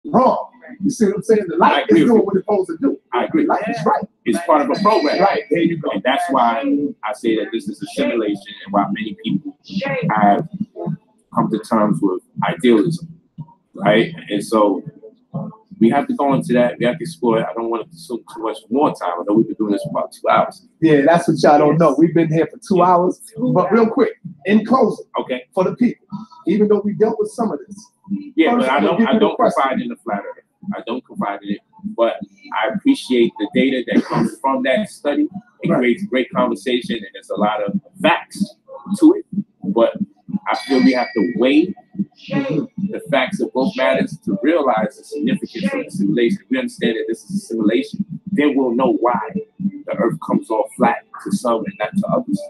wrong. You see what I'm saying? The light is doing what it's supposed to do. I agree. Light is right. It's part of a program. Right, there you go. And that's why I say that this is a simulation and why many people have come to terms with idealism, right? And so we have to go into that. We have to explore it. I don't want to consume too much more time. I know we've been doing this for about 2 hours. Yeah, that's what y'all don't know. We've been here for 2 hours. But real quick, in closing, okay, for the people, even though we dealt with some of this. Yeah, but I don't confide in the flat earth. I don't confide in it. But I appreciate the data that comes from that study. It creates great conversation, and there's a lot of facts to it. But I feel we have to weigh the facts of both matters to realize the significance of the simulation. If we understand that this is a simulation, then we'll know why the earth comes off flat to some and not to others.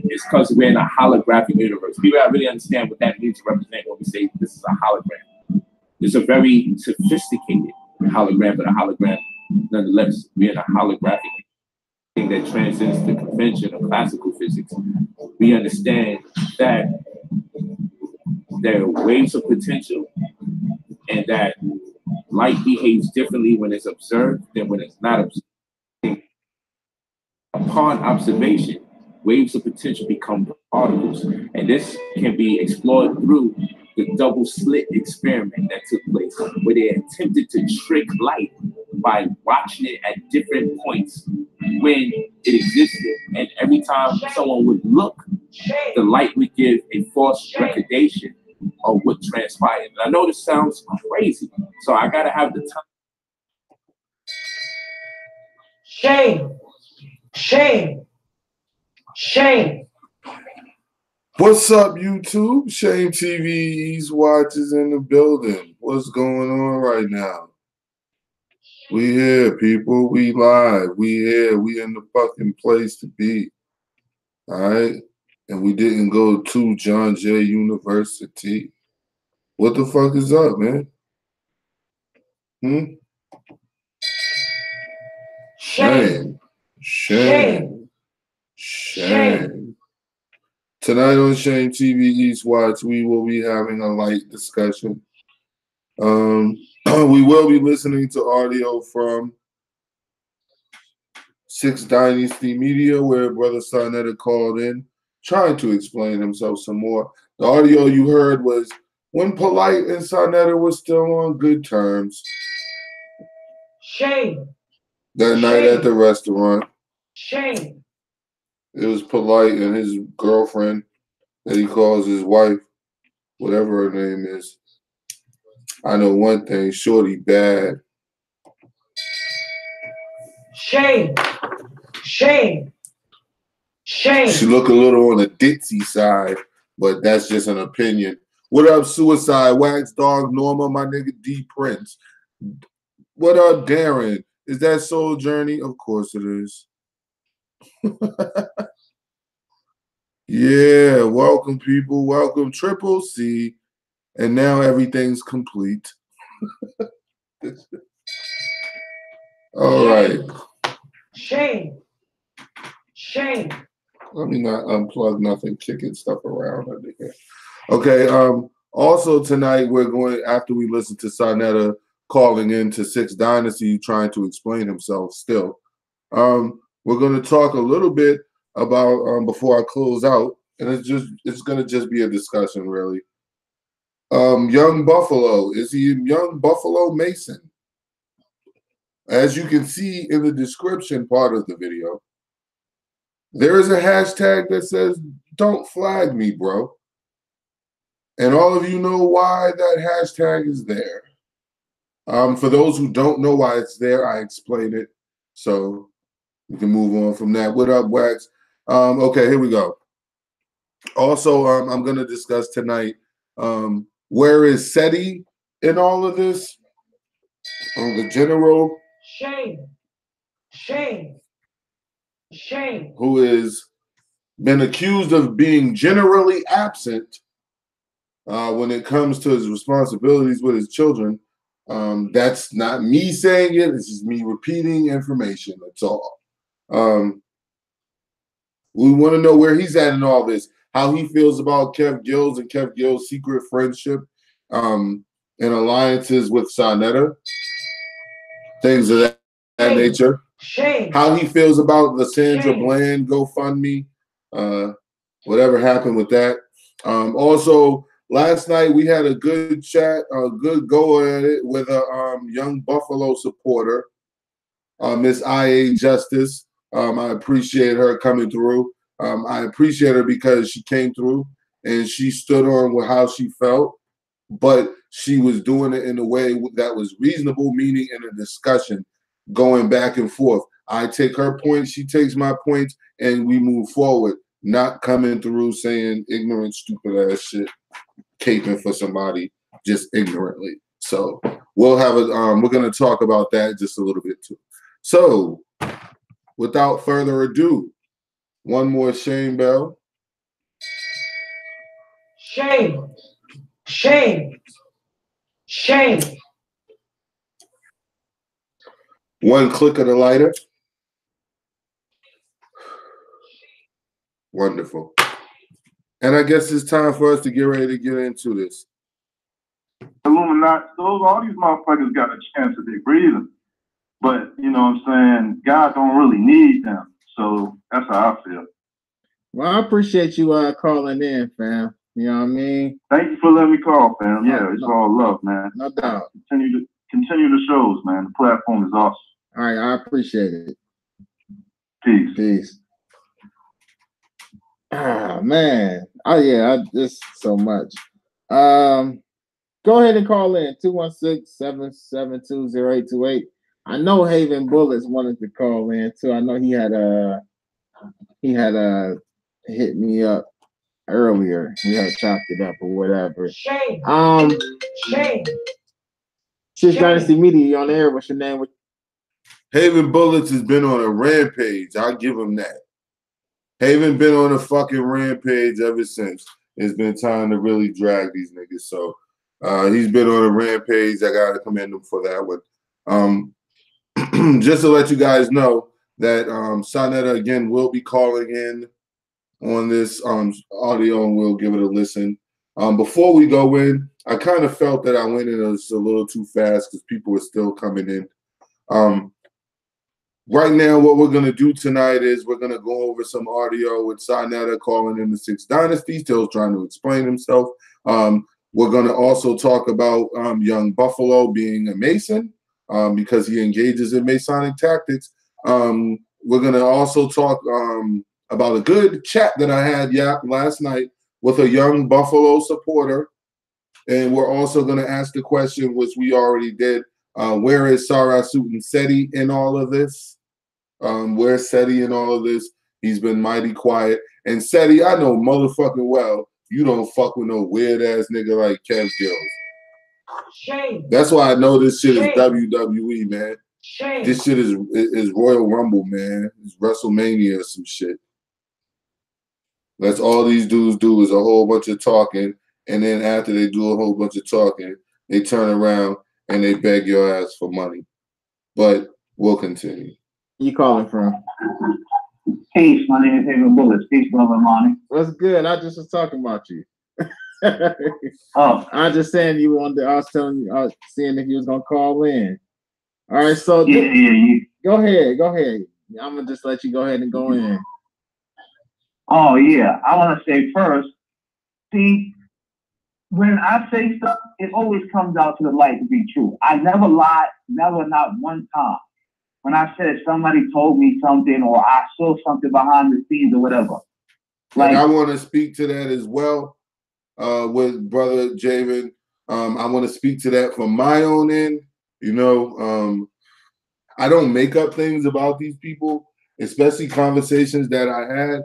It's because we're in a holographic universe. People gotta really understand what that means to represent when we say this is a hologram. It's a very sophisticated hologram, but a hologram nonetheless. We're in a holographic thing that transcends the convention of classical physics. We understand that there are waves of potential and that light behaves differently when it's observed than when it's not observed. Upon observation, waves of potential become particles, and this can be explored through the double slit experiment that took place, where they attempted to trick light by watching it at different points when it existed. And every time someone would look, the light would give a false recordation of what transpired. And I know this sounds crazy, so I gotta have the time. Shame. Shame. Shame. What's up, YouTube? Shame TV's watches in the building. What's going on right now? We here, people. We live. We here. We in the fucking place to be. All right? And we didn't go to John Jay University. What the fuck is up, man? Shame. Shame. Shame. Tonight on Shame TV East Watch, we will be having a light discussion. We will be listening to audio from 6 Dynasty Media, where Brother Sarnetta called in, trying to explain himself some more. The audio you heard was when Polite and Sarnetta were still on good terms. Shame. That night at the restaurant. Shame. It was Polite and his girlfriend that he calls his wife, whatever her name is. I know one thing, Shorty bad. Shame. Shame. Shame. She look a little on the ditzy side, but that's just an opinion. What up, Suicide, Wax Dog, Norma, my nigga D Prince. What up, Darren? Is that Soul Journey? Of course it is. Yeah, welcome, people. Welcome, Triple C. And now everything's complete. All right. Shame. Shame. Let me not unplug nothing, kicking stuff around under here. Okay, also tonight we're going, after we listen to Sarnetta calling in to 6 Dynasty, trying to explain himself still, we're going to talk a little bit about, before I close out, and it's going to just be a discussion, really. Young Buffalo, is he Young Buffalo Mason? As you can see in the description part of the video, there is a hashtag that says, "Don't flag me, bro." And all of you know why that hashtag is there. For those who don't know why it's there, I explain it. So we can move on from that. What up, Wax? Okay, here we go. Also, I'm going to discuss tonight, where is SETI in all of this? The general. Shame. Shame. Shame. Who has been accused of being generally absent when it comes to his responsibilities with his children. That's not me saying it. This is me repeating information. That's all. We want to know where he's at in all this, how he feels about Kev Gills and Kev Gills' secret friendship. and alliances with Sarnetta, things of that nature. Shame. How he feels about the Sandra Shame. Bland GoFundMe, whatever happened with that. Also, last night we had a good chat, a good go at it with a young Buffalo supporter, Miss IA Justice. I appreciate her coming through. I appreciate her because she came through and she stood on with how she felt, but she was doing it in a way that was reasonable, meaning in a discussion, going back and forth. I take her point, she takes my points, and we move forward, not coming through saying ignorant, stupid ass shit, caping for somebody just ignorantly. So we'll have a we're gonna talk about that just a little bit too. So without further ado, one more shame bell. Shame. Shame. Shame. One click of the lighter. Wonderful. And I guess it's time for us to get ready to get into this. Illuminati, all these motherfuckers got a chance if they breathing. But, you know what I'm saying, God don't really need them. So that's how I feel. Well, I appreciate you calling in, fam. You know what I mean? Thank you for letting me call, fam. Yeah, it's all love, man. No doubt. Continue the shows, man. The platform is awesome. All right, I appreciate it. Peace. Peace. Ah, man. Oh, yeah, just so much. Go ahead and call in, 216-772-0828. I know Haven Bullets wanted to call in, too. I know he had hit me up earlier. We had chopped it up or whatever. Shame. Shame. Six Dynasty Media, you on the air. What's your name? Haven Bullets has been on a rampage. I'll give him that. Haven been on a fucking rampage ever since. It's been time to really drag these niggas. So he's been on a rampage. I gotta commend him for that one. Just to let you guys know that Sarnetta again will be calling in on this audio, and we'll give it a listen. Before we go in, I kind of felt that I went in a little too fast because people were still coming in. Right now, what we're going to do tonight is we're going to go over some audio with Sarnetta calling in the Six Dynasty, still trying to explain himself. We're going to also talk about young Buffalo being a Mason because he engages in Masonic tactics. We're going to also talk about a good chat that I had last night with a young Buffalo supporter. And we're also going to ask the question, which we already did, where is Sarasut and SETI in all of this? Where's SETI in all of this? He's been mighty quiet. And SETI, I know motherfucking well, you don't fuck with no weird-ass nigga like Kev Gills. Shame. That's why I know this shit Shame. is WWE, man. Shame. This shit is Royal Rumble, man. It's WrestleMania or some shit. That's all these dudes do is a whole bunch of talking, and then after they do a whole bunch of talking, they turn around and they beg your ass for money. But we'll continue. You calling from? Peace, my name is Haven Bullets. Peace, brother Monty. What's good? I just was talking about you. Oh, I just saying you wanted. I was telling you. I was seeing if you was gonna call in. All right, so yeah. Go ahead. I'm gonna just let you go ahead and go in. Oh, yeah. I want to say first, see, when I say stuff, it always comes out to the light to be true. I never lied, never, not one time. When I said somebody told me something or I saw something behind the scenes or whatever. Like, and I want to speak to that as well with Brother Javen. I want to speak to that from my own end. You know, I don't make up things about these people, especially conversations that I had.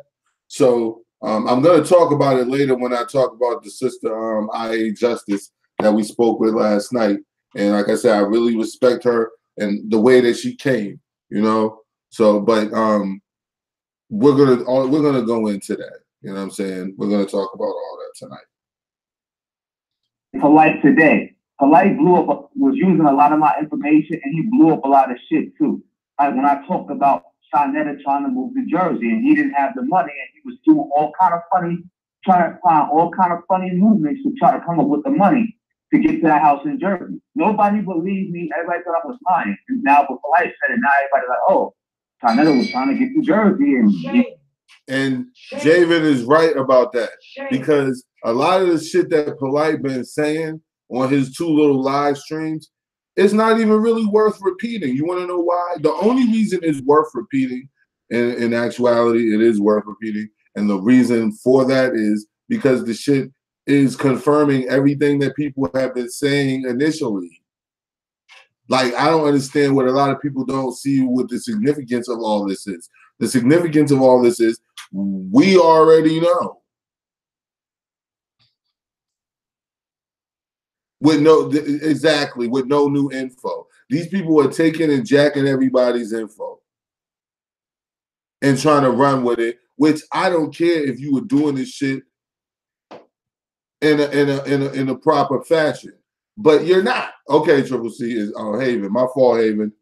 So I'm going to talk about it later when I talk about the sister IA Justice that we spoke with last night. And like I said, I really respect her and the way that she came, you know. So, but we're gonna go into that. You know what I'm saying? We're gonna talk about all that tonight. Polite today. Polite was using a lot of my information, and he blew up a lot of shit too. Like when I talked about Sarnetta trying to move to Jersey, and he didn't have the money, and he was doing all kind of funny, trying to find all kind of funny movements to try to come up with the money. to get to that house in Jersey. Nobody believed me. Everybody thought I was lying. And now, but Polite said it. Now everybody's like, oh, Sarnetta was trying to get to Jersey. And Javen is right about that, because a lot of the shit that Polite been saying on his 2 little live streams, it's not even really worth repeating. You want to know why? The only reason it's worth repeating, in actuality, it is worth repeating. And the reason for that is because the shit is confirming everything that people have been saying initially. Like, I don't understand what a lot of people don't see what the significance of all this is. The significance of all this is we already know. With no new info. These people are taking and jacking everybody's info and trying to run with it, which I don't care if you were doing this shit in a proper fashion. But you're not. Okay, Triple C is Haven. My fault, Haven.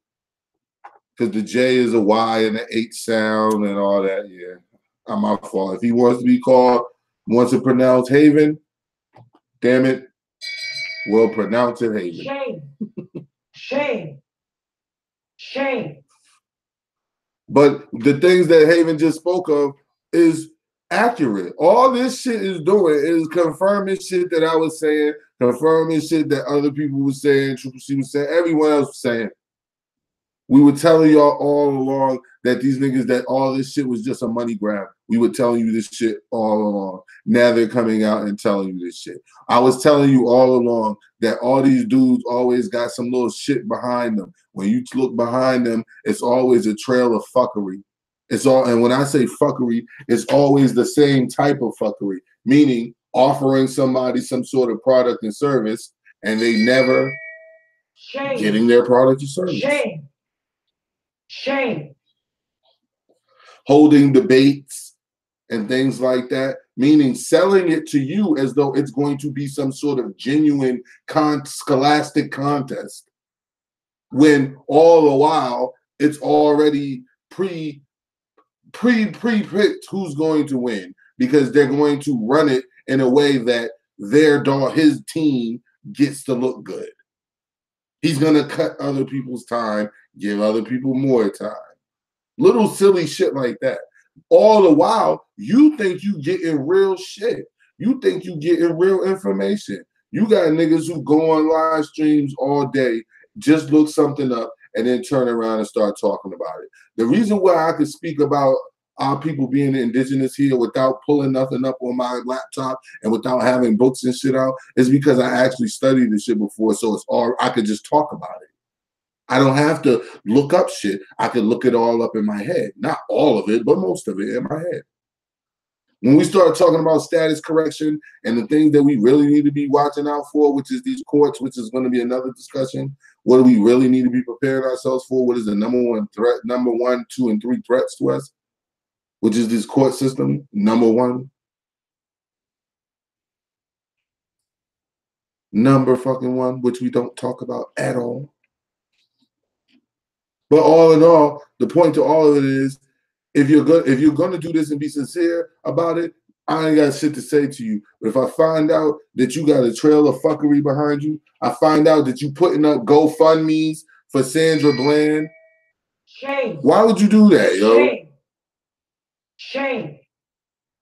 Because the J is a Y and the H sound and all that. Yeah, not my fault. If he wants to be called, wants to pronounce Haven, damn it, we'll pronounce it Haven. Shame. Shame. Shame. But the things that Haven just spoke of is accurate. All this shit is doing is confirming shit that I was saying, confirming shit that other people were saying, Triple C was saying, everyone else was saying. We were telling y'all all along that these niggas, that all this shit was just a money grab. We were telling you this shit all along. Now they're coming out and telling you this shit. I was telling you all along that all these dudes always got some little shit behind them. When you look behind them, it's always a trail of fuckery. And when I say fuckery, it's always the same type of fuckery, meaning offering somebody some sort of product and service, and they never getting their product or service. Shame. Shame. Holding debates and things like that, meaning selling it to you as though it's going to be some sort of genuine scholastic contest, when all the while it's already pre-picked who's going to win, because they're going to run it in a way that his team gets to look good. He's going to cut other people's time, give other people more time. Little silly shit like that. All the while, you think you getting real shit. You think you getting real information. You got niggas who go on live streams all day, just look something up, and then turn around and start talking about it. The reason why I could speak about our people being indigenous here without pulling nothing up on my laptop and without having books and shit out is because I actually studied this shit before, so it's all I could just talk about it. I don't have to look up shit. I could look it all up in my head. Not all of it, but most of it in my head. When we start talking about status correction and the things that we really need to be watching out for, which is these courts, which is going to be another discussion. What do we really need to be preparing ourselves for? What is the number 1 threat, number 1, 2, and 3 threats to us? Which is this court system, number 1. Number fucking 1, which we don't talk about at all. But all in all, the point to all of it is, if you're gonna do this and be sincere about it, I ain't got shit to say to you. But if I find out that you got a trail of fuckery behind you, I find out that you putting up GoFundMes for Sandra Bland. Shame. Why would you do that, yo? Shame. Shame.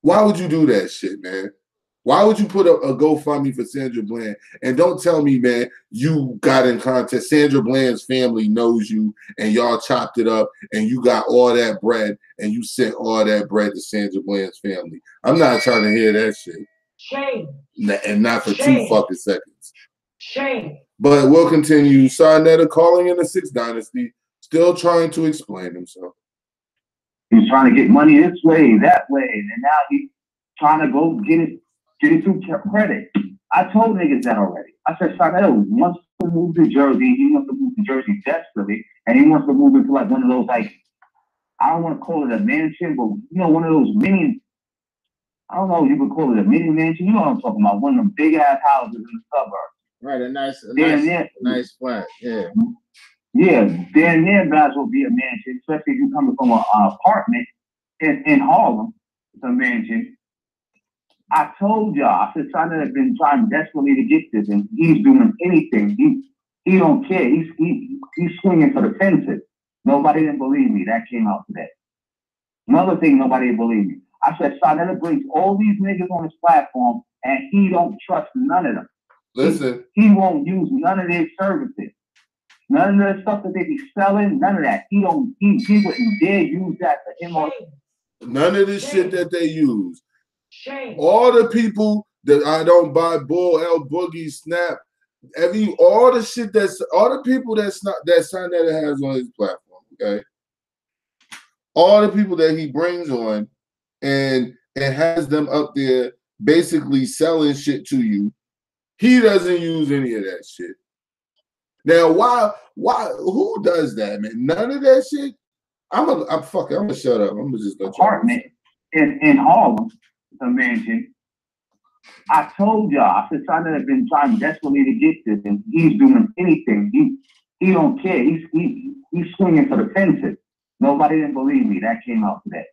Why would you do that shit, man? Why would you put up a GoFundMe for Sandra Bland? And don't tell me, man, you got in contact. Sandra Bland's family knows you, and y'all chopped it up, and you got all that bread, and you sent all that bread to Sandra Bland's family. I'm not trying to hear that shit. Shame. And not for Shame. 2 fucking seconds. Shame. But we'll continue. Sarnetta calling in the 6th Dynasty, still trying to explain himself. He's trying to get money this way, that way, and now he's trying to go get it through credit. I told niggas that already. I said, Sarnetta wants to move to Jersey. He wants to move to Jersey desperately, and he wants to move into like one of those, like, I don't want to call it a mansion, but you know, one of those mini, I don't know if you could call it a mini mansion. You know what I'm talking about? One of them big ass houses in the suburbs. Right, a nice flat. Yeah. Yeah, damn near might as well be a mansion, especially if you're coming from an apartment in Harlem. It's a mansion. I told y'all, I said, son has been trying desperately to get this, and he's doing anything. He don't care. He's swinging for the fences. Nobody didn't believe me. That came out today. Another thing, nobody didn't believe me. I said, Sonetta brings all these niggas on his platform, and he don't trust none of them. Listen. He won't use none of their services. None of the stuff that they be selling, none of that. He wouldn't dare use that for him. Or none of this shit that they use. Shame. All the people that I don't buy Bull, L Boogie, Snap, all the people that Sonetta has on his platform, okay? All the people that he brings on and has them up there basically selling shit to you, he doesn't use any of that shit. Now, why, who does that, man? None of that shit? I'm gonna shut up. I'm gonna just let you apartment in Harlem, the mansion. I told y'all, I said, son has been trying desperately to get this, and he's doing anything. He don't care. He's swinging for the fences. Nobody didn't believe me. That came out today.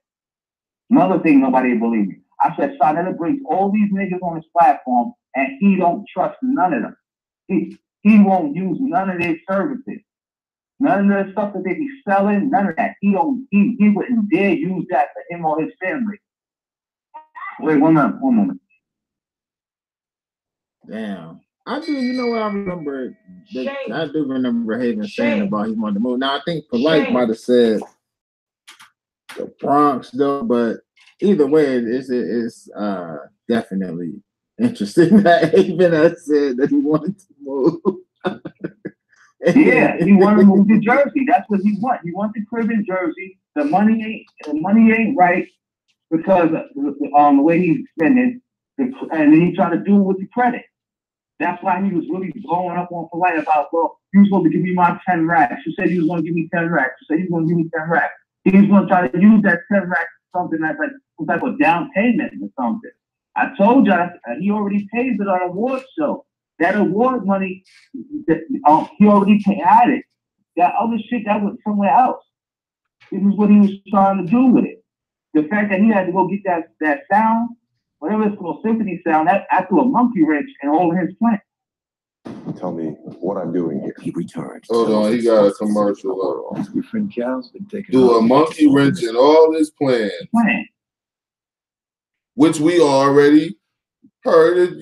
Another thing, nobody didn't believe me. I said, Sonetta brings all these niggas on his platform, and he don't trust none of them. He won't use none of their services. None of the stuff that they be selling, none of that. He wouldn't dare use that for him or his family. Wait, one moment. Damn. I do, you know what I remember? I do remember Haven saying about he wanted to move. Now, I think Polite might have said the Bronx, though, but either way, it's definitely interesting that Haven has said that he wanted to move. Yeah, he wanted to move to Jersey. That's what he wants. He wants a crib in Jersey. The money ain't right because the way he's spending, and then he's trying to do it with the credit. That's why he was really blowing up on Polite about, well, you was supposed to give me my 10 racks. You said you was going to give me 10 racks. You said you was going to give me 10 racks. He was going to try to use that 10 racks for something that's like some type of down payment or something. I told you, he already pays it on award show. That award money, he already had it. That other shit, that went somewhere else. This is what he was trying to do with it. The fact that he had to go get that sound, whatever it's called, symphony sound, that threw a monkey wrench in all of his plans. Tell me what I'm doing here. He returns. Hold on, he got a commercial. Your friend Cal's been taking do a monkey wrench in all his plans. Which we already heard.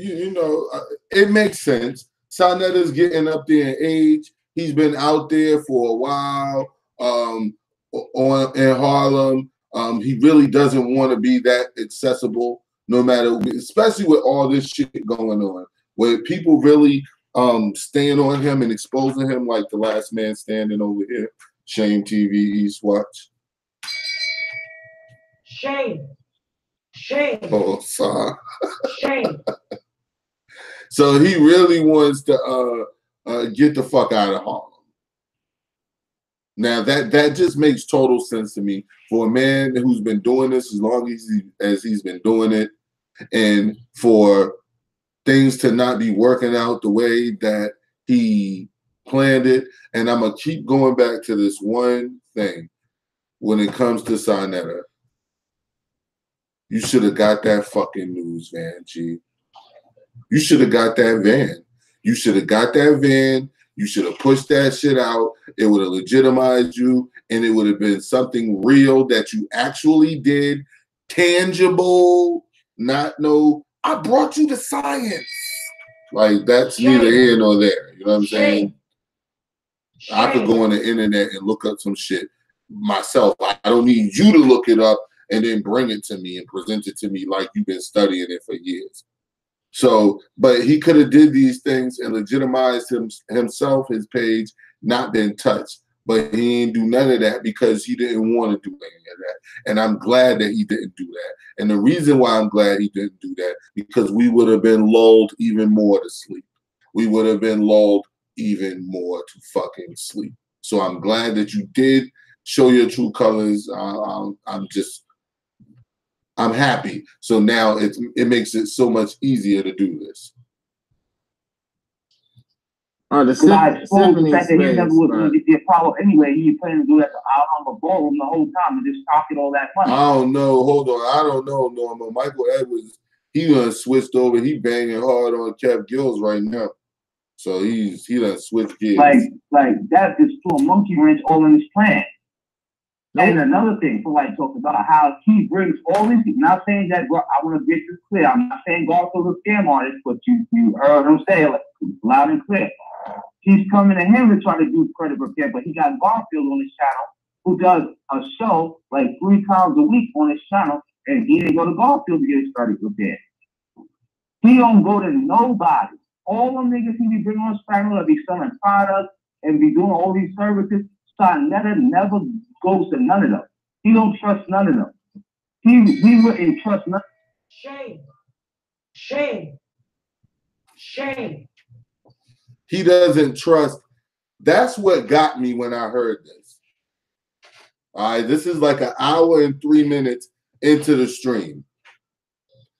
It makes sense. Sonetta's getting up there in age. He's been out there for a while in Harlem. He really doesn't want to be that accessible, no matter, especially with all this shit going on, where people really staying on him and exposing him like the last man standing over here. Shame TV, East Watch. Shame. Shame. Oh, sorry. Shame. So he really wants to get the fuck out of Harlem. Now that just makes total sense to me for a man who's been doing this as long as he's been doing it, and for things to not be working out the way that he planned it. And I'm gonna keep going back to this one thing when it comes to Sonetta. You should have got that fucking news van, G. You should have got that van. You should have got that van. You should have pushed that shit out. It would have legitimized you, and it would have been something real that you actually did, tangible, not no, I brought you the science. Like, that's neither here nor there. You know what I'm saying? I could go on the internet and look up some shit myself. I don't need you to look it up and then bring it to me and present it to me like you've been studying it for years. So, but he could have did these things and legitimized himself, his page, not been touched. But he didn't do none of that because he didn't want to do any of that. And I'm glad that he didn't do that. And the reason why I'm glad he didn't do that, because we would have been lulled even more to sleep. We would have been lulled even more to fucking sleep. So I'm glad that you did show your true colors. I'm happy. So now it makes it so much easier to do this. The fact that he never was going to get the Apollo anyway, he was planning to do that to Alhambra Ballroom the whole time and just pocket all that money. I don't know. Hold on. I don't know, Norma. Michael Edwards he done switched over. He banging hard on Kev Gills right now. So he done switched gears. Like that is to a monkey wrench all in his plan. And another thing, somebody talked about how he brings all these people. Not saying that, bro, I want to get this clear. I'm not saying Garfield's a scam artist, but you heard him say it loud and clear. He's coming to him to try to do credit repair, but he got Garfield on his channel who does a show like 3 times a week on his channel, and he didn't go to Garfield to get his credit repaired. He don't go to nobody. All them niggas he be bringing on his channel that be selling products and be doing all these services, Sonetta never goes to none of them. He don't trust none of them. He wouldn't trust none. Shame. Shame. Shame. He doesn't trust. That's what got me when I heard this. All right, this is like an hour and 3 minutes into the stream.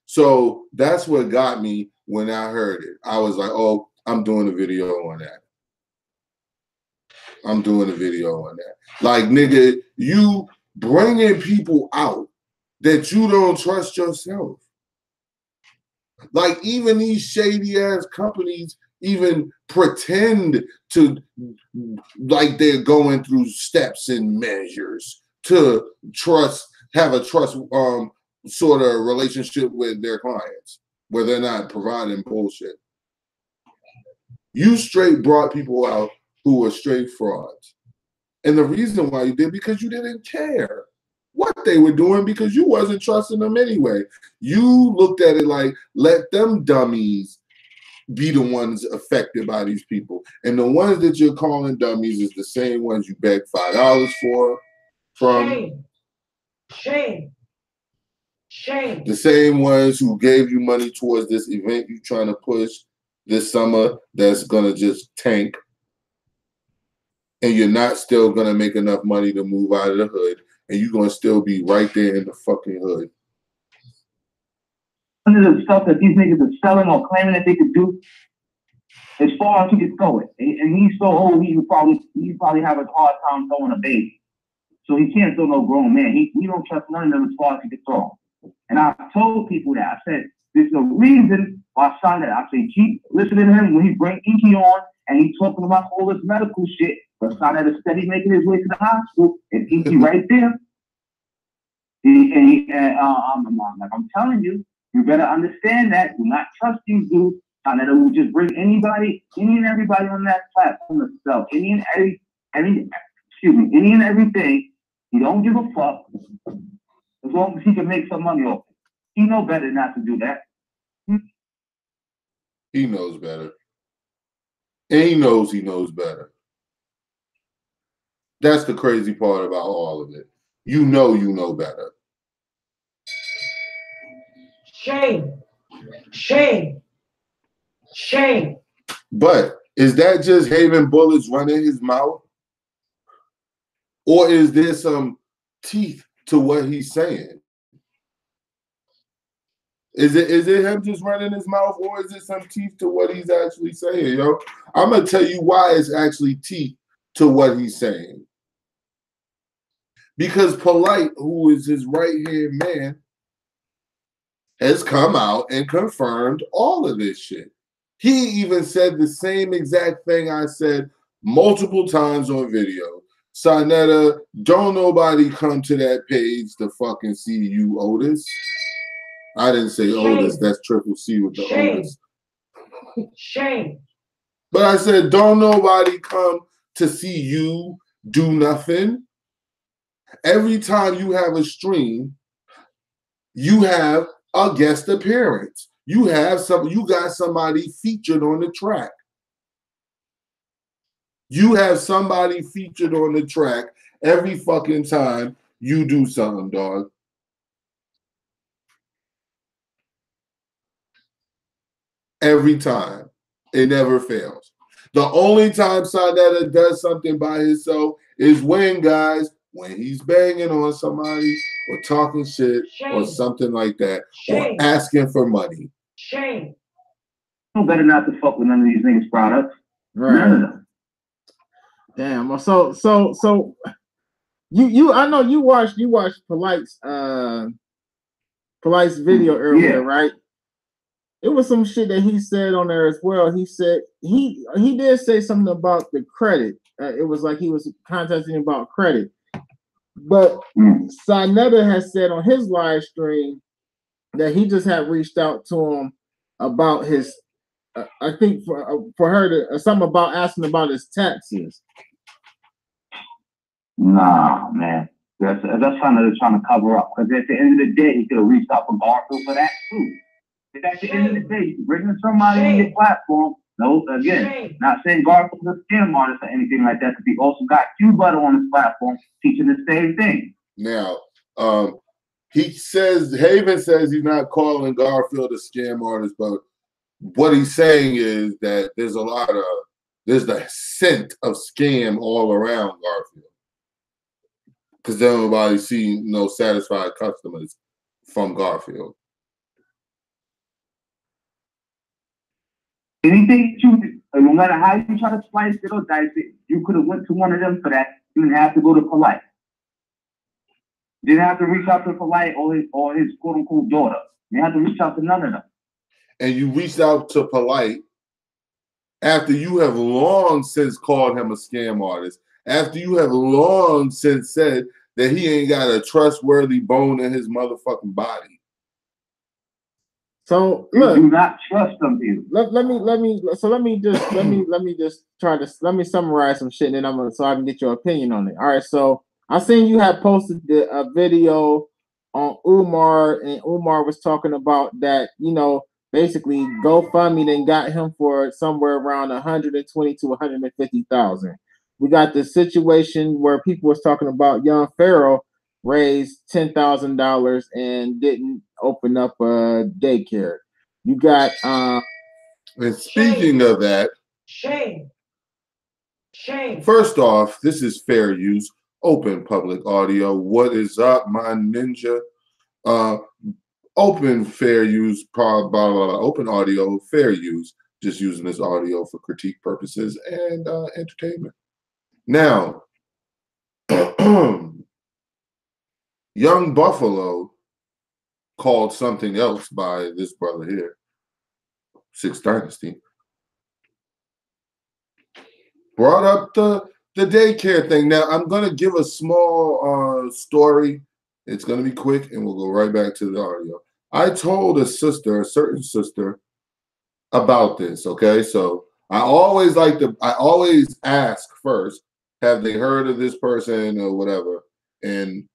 So that's what got me when I heard it. I was like, oh, I'm doing a video on that. I'm doing a video on that. Like, nigga, you bringing people out that you don't trust yourself. Like, even these shady-ass companies even pretend to, like, they're going through steps and measures to trust, have a trust sort of relationship with their clients where they're not providing bullshit. You straight brought people out who were straight frauds. And the reason why you did, because you didn't care what they were doing, because you wasn't trusting them anyway. You looked at it like, let them dummies be the ones affected by these people. And the ones that you're calling dummies is the same ones you begged $5 from. Shame. Shame. Shame. The same ones who gave you money towards this event you're trying to push this summer that's going to just tank. And you're not still going to make enough money to move out of the hood. And you're going to still be right there in the fucking hood. None of the stuff that these niggas are selling or claiming that they could do, as far as he could throw it. And he's so old, he probably have a hard time throwing a baby. So he can't throw no grown man. We don't trust none of them as far as he could throw. And I told people that. I said, there's no reason why I signed that. I said, keep listening to him when he bring Inky on and he's talking about all this medical shit. But Sonetta is steady making his way to the hospital, and Inky right there. I'm telling you, you better understand that. Do not trust these dudes. Sonetta will just bring any and everybody on that platform to sell any and everything. He don't give a fuck as long as he can make some money off it. He knows better not to do that. He knows better. And he knows better. That's the crazy part about all of it. You know better. Shame. Shame. Shame. But is that just Haven Bullets running his mouth? Or is there some teeth to what he's saying? Is it him just running his mouth, or is it some teeth to what he's actually saying, yo? I'm going to tell you why it's actually teeth to what he's saying. Because Polite, who is his right-hand man, has come out and confirmed all of this shit. He even said the same exact thing I said multiple times on video. Sonetta, don't nobody come to that page to fucking see you, Otis. I didn't say Shame. Otis, that's Triple C with the Shame. Otis. Shame. But I said, don't nobody come to see you do nothing. Every time you have a stream, you have a guest appearance. You got somebody featured on the track. You have somebody featured on the track every fucking time you do something, dog. Every time. It never fails. The only time Sonetta does something by himself is when he's banging on somebody or talking shit or something like that, or asking for money. Shame. No better not to fuck with none of these niggas' products. Right. None of them. Damn. So you I know you watched Polite's video earlier, right? it was some shit that he said on there as well. He said he did say something about the credit. It was like he was contacting about credit. But Sinetta has said on his live stream that he just had reached out to him about his, I think for her to something about asking about his taxes. Nah, man. That's something they're trying to cover up. Because at the end of the day, he could have reached out for Garfield for that too. But at the end of the day, bringing somebody on your platform. No, again, not saying Garfield's a scam artist or anything like that, because he also got Q Butter on his platform teaching the same thing. Now, he says, Haven says he's not calling Garfield a scam artist, but what he's saying is that there's the scent of scam all around Garfield. Because everybody see no satisfied customers from Garfield. Anything no matter how you try to slice it or dice it, you could have went to one of them for that. You didn't have to go to Polite. You didn't have to reach out to Polite or his quote unquote daughter. You had to reach out to none of them. And you reached out to Polite after you have long since called him a scam artist, after you have long since said that he ain't got a trustworthy bone in his motherfucking body. So look, you do not trust some people. Let me summarize some shit, and then so I can get your opinion on it. All right, so I seen you had posted a video on Umar, and Umar was talking about that, basically GoFundMe then got him for somewhere around 120 to 150,000. We got the situation where people was talking about Young Pharaoh raised $10,000 and didn't open up a daycare. You got and speaking of that, shame. First off, this is fair use, open public audio. What is up, my ninja? Open fair use, open audio, fair use. Just using this audio for critique purposes and entertainment. Now, Young Buffalo called something else by this brother here, 6 Dynasty. Brought up the daycare thing. Now, I'm going to give a small story. It's going to be quick, and we'll go right back to the audio. I told a certain sister, about this, okay? So I always ask first, have they heard of this person or whatever? And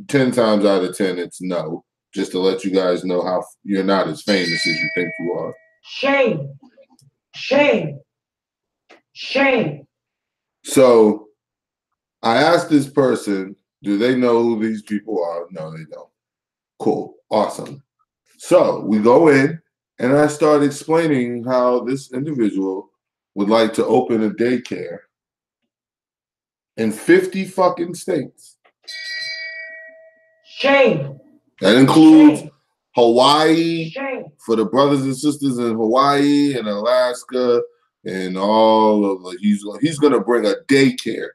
10 times out of 10, it's no, just to let you guys know how you're not as famous as you think you are. Shame. So I asked this person, do they know who these people are? No, they don't. Cool. Awesome. So we go in, and I start explaining how this individual would like to open a daycare in 50 fucking states. Shame. That includes Hawaii, for the brothers and sisters in Hawaii and Alaska and all of the, he's going to bring a daycare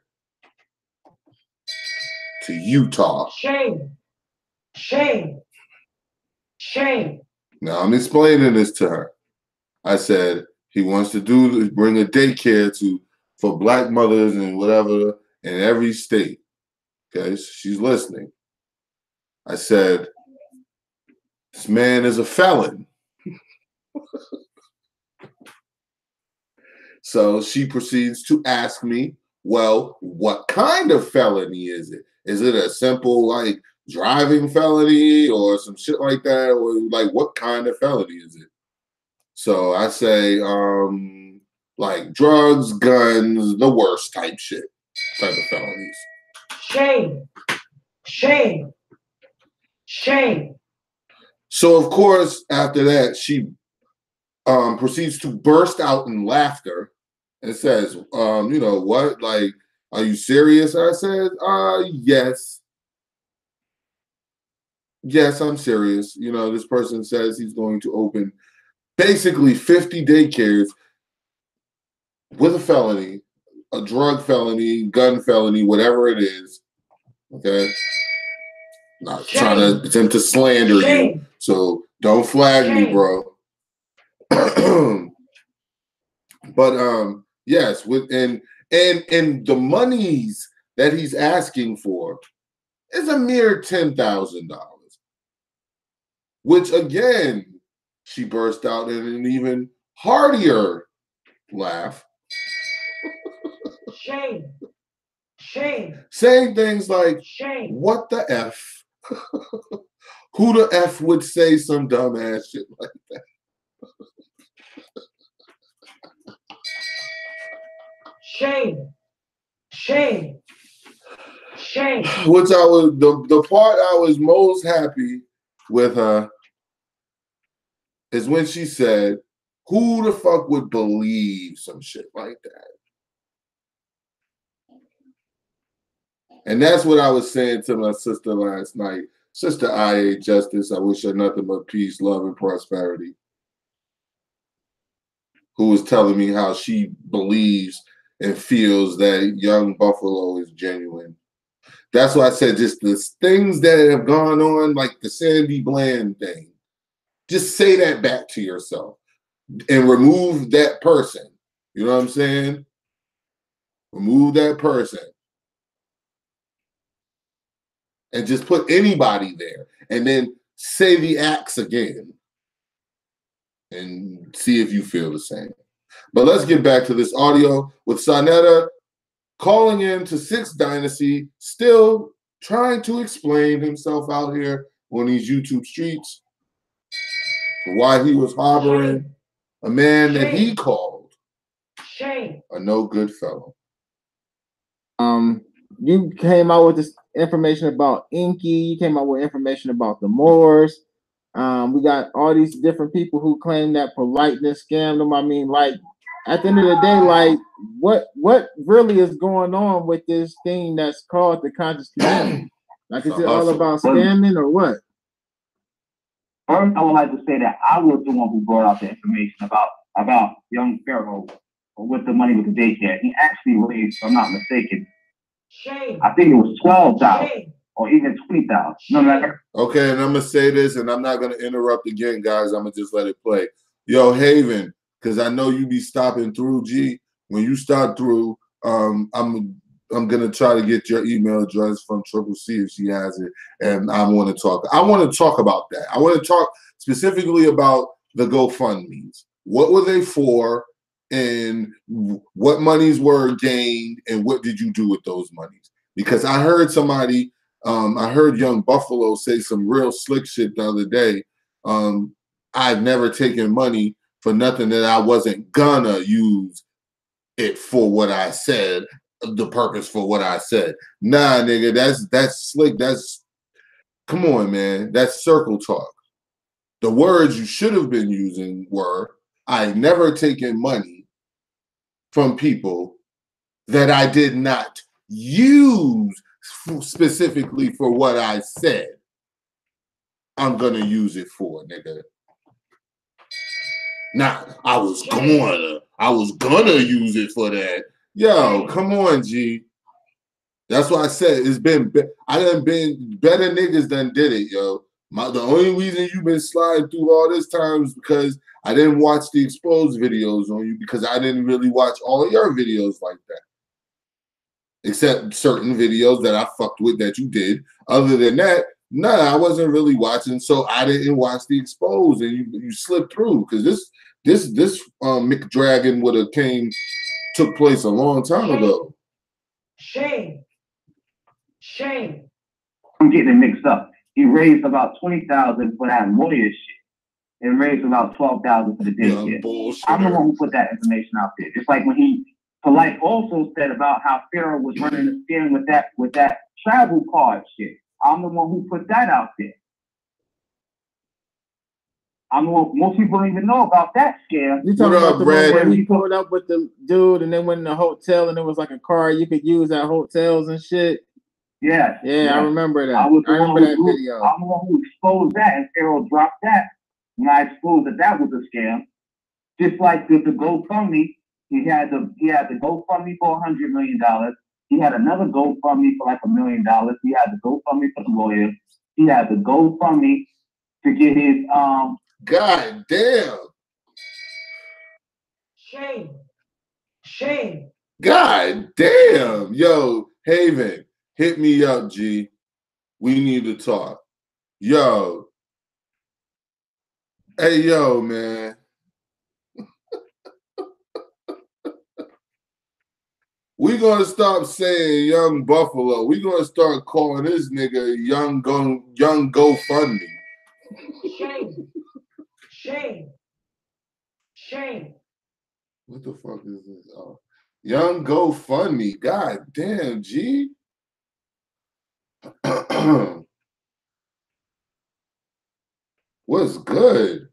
to Utah. Shame. Now I'm explaining this to her. I said he wants to bring a daycare for black mothers and whatever in every state. Okay, so she's listening. I said, this man is a felon. So she proceeds to ask me, well, what kind of felony is it? Is it a simple, like, driving felony or some shit like that? Or, like, what kind of felony is it? So I say, like, drugs, guns, the worst type shit, type of felonies. Shame. So, of course, after that, she proceeds to burst out in laughter and says, you know what, like, are you serious? I said, yes. Yes, I'm serious. You know, this person says he's going to open basically 50 daycares with a felony, a drug felony, gun felony, whatever it is. Okay? Not trying to attempt to slander you. So don't flag me, bro. But yes, and the monies that he's asking for is a mere $10,000, which again, she burst out in an even heartier laugh. Shame. Shame. Saying things like, Shame. what the F? Who the F would say some dumb ass shit like that? Shame. Shame. Shame. Which I was the part I was most happy with her is when she said, who the fuck would believe some shit like that? And that's what I was saying to my sister last night. Sister I.A. Justice, I wish her nothing but peace, love, and prosperity. Who was telling me how she believes and feels that Young Buffalo is genuine. That's why I said just the things that have gone on, like the Sandy Bland thing. Just say that back to yourself and remove that person. You know what I'm saying? Remove that person. And just put anybody there. And then say the acts again. And see if you feel the same. But let's get back to this audio with Sonetta calling in to 6 Dynasty, still trying to explain himself out here on these YouTube streets. Why he was harboring a man that he called a no good fellow. You came out with this information about Inky. You came out with information about the Moors. We got all these different people who claim that politeness scammed them. I mean, like, at the end of the day, like, what really is going on with this thing that's called the conscious community? Like, is it all about scamming or what? First, I would like to say that I was the one who brought out the information about young Pharaoh with the money with the daycare. He actually raised, if I'm not mistaken, I think it was $12 or even $20,000. No matter. Okay, and I'm gonna say this, and I'm not gonna interrupt again, guys. I'm gonna just let it play. Yo, Haven, because I know you be stopping through. G, when you stop through, I'm gonna try to get your email address from Triple C if she has it, and I want to talk. I want to talk about that. I want to talk specifically about the GoFundMe's. What were they for, and what monies were gained, and what did you do with those monies? Because I heard somebody, I heard Young Buffalo say some real slick shit the other day. I've never taken money for nothing that I wasn't gonna use it for what I said. The purpose for what I said. Nah, nigga, that's slick. Come on, man. That's circle talk. The words you should have been using were, I've never taken money from people that I did not use specifically for what I said I'm gonna use it for, nigga. Nah, I was gonna use it for that. Yo, come on, G. That's why I said it's been. I done been better niggas done did it, yo. The only reason you've been sliding through all this time is because I didn't watch the exposed videos on you, because I didn't really watch all of your videos like that, except certain videos that I fucked with that you did. Other than that, nah, I wasn't really watching, so I didn't watch the exposed, and you slipped through, because this McDragon would have took place a long time ago. Shame. I'm getting it mixed up. He raised about $20,000 for that lawyer shit, and raised about $12,000 for the daycare. I'm the one who put that information out there. Just like when Polite also said about how Pharaoh was running a scam with that travel card shit. I'm the one who put that out there. I'm the one, most people don't even know about that scam. You talking about the one where he pulled up with the dude and then went in the hotel and it was like a car you could use at hotels and shit? Yes. Yeah, I remember that. I remember that video. I'm the one who exposed that, and Pharaoh dropped that when I exposed that was a scam. Just like the GoFundMe, he had the GoFundMe for $100 million. He had another GoFundMe for like $1 million. He had the GoFundMe for the lawyer. He had the GoFundMe to get his God damn. Shame. Shame. God damn. Yo, Haven, hit me up, G. We need to talk. Yo. Hey, yo, man. We're going to stop saying Young Buffalo. We're going to start calling this nigga Young GoFundMe. Shame. Shame. Shame. What the fuck is this? Oh. Young GoFundMe. God damn, G. What's good?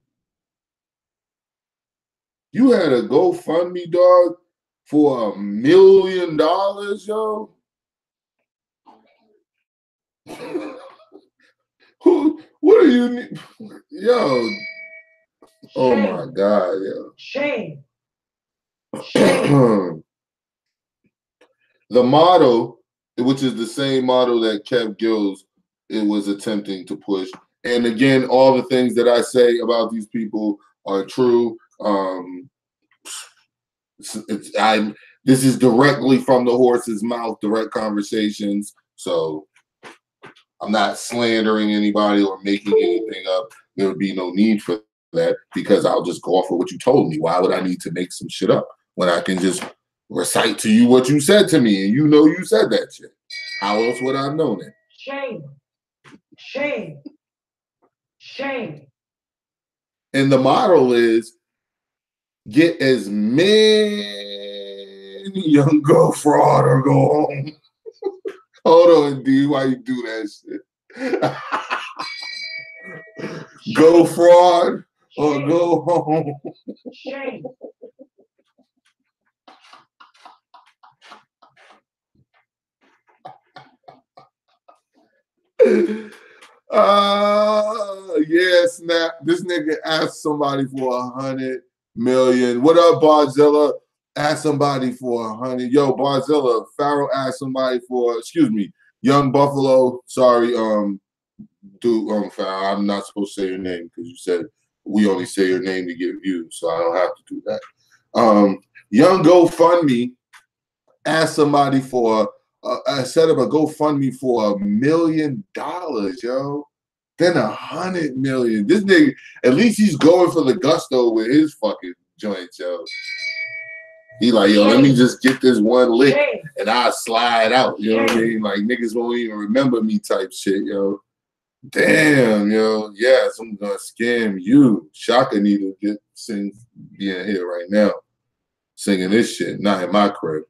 You had a GoFundMe, dog, for $1 million, yo? What are you, yo? Oh my God, yo. Shame. Shame. The model, which is the same model that Kev Gills was attempting to push. And again, all the things that I say about these people are true. This is directly from the horse's mouth, direct conversations. So I'm not slandering anybody or making anything up. There would be no need for that because I'll just go off of what you told me. Why would I need to make some shit up when I can just recite to you what you said to me and you know you said that shit? How else would I have known it? Shame. Shame. Shame. And the model is get as many young go fraud or go home. Hold on, D, why you do that shit? Go fraud or go home. Shame. Yeah, snap. This nigga asked somebody for 100 million. What up, Barzilla? Ask somebody for 100. Yo, Barzilla, Pharaoh asked somebody for, excuse me, Young Buffalo. Sorry, Pharaoh, I'm not supposed to say your name because you said we only say your name to get views, so I don't have to do that. Young GoFundMe asked somebody for, I set up a GoFundMe for $1 million, yo. Then 100 million. This nigga, at least he's going for the gusto with his fucking joints, yo. He like, yo, let me just get this one lick and I'll slide out. You know what I mean? Like niggas won't even remember me type shit, yo. Damn, yo. Yes, I'm gonna scam you. Shaka need to be in here right now. Singing this shit, not in my crib.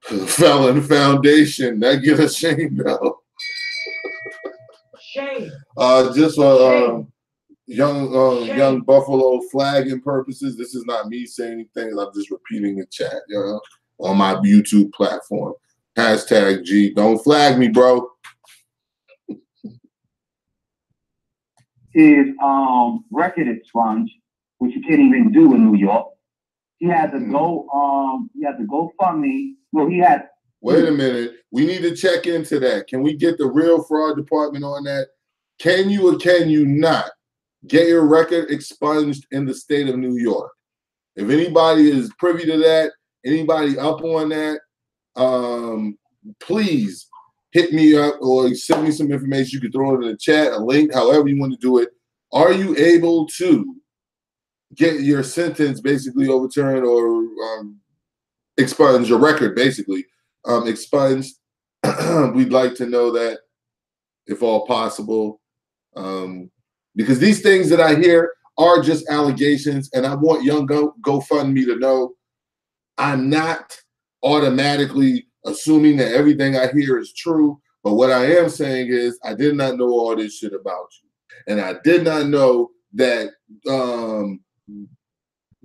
Felon Foundation, that get ashamed though. Shame. Just for young Buffalo flagging purposes, this is not me saying anything. I'm just repeating the chat, you know, on my YouTube platform. Hashtag G. Don't flag me, bro. His record expunge, which you can't even do in New York. He had to GoFundMe. Well, he had. Wait a minute. We need to check into that. Can we get the real fraud department on that? Can you or can you not get your record expunged in the state of New York? If anybody is privy to that, anybody up on that, please hit me up or send me some information. You can throw it in the chat, a link, however you want to do it. Are you able to get your sentence basically overturned or expunge your record basically expunged? We'd like to know that if all possible, because these things that I hear are just allegations, and I want Young GoFundMe to know I'm not automatically assuming that everything I hear is true, but what I am saying is I did not know all this shit about you, and I did not know that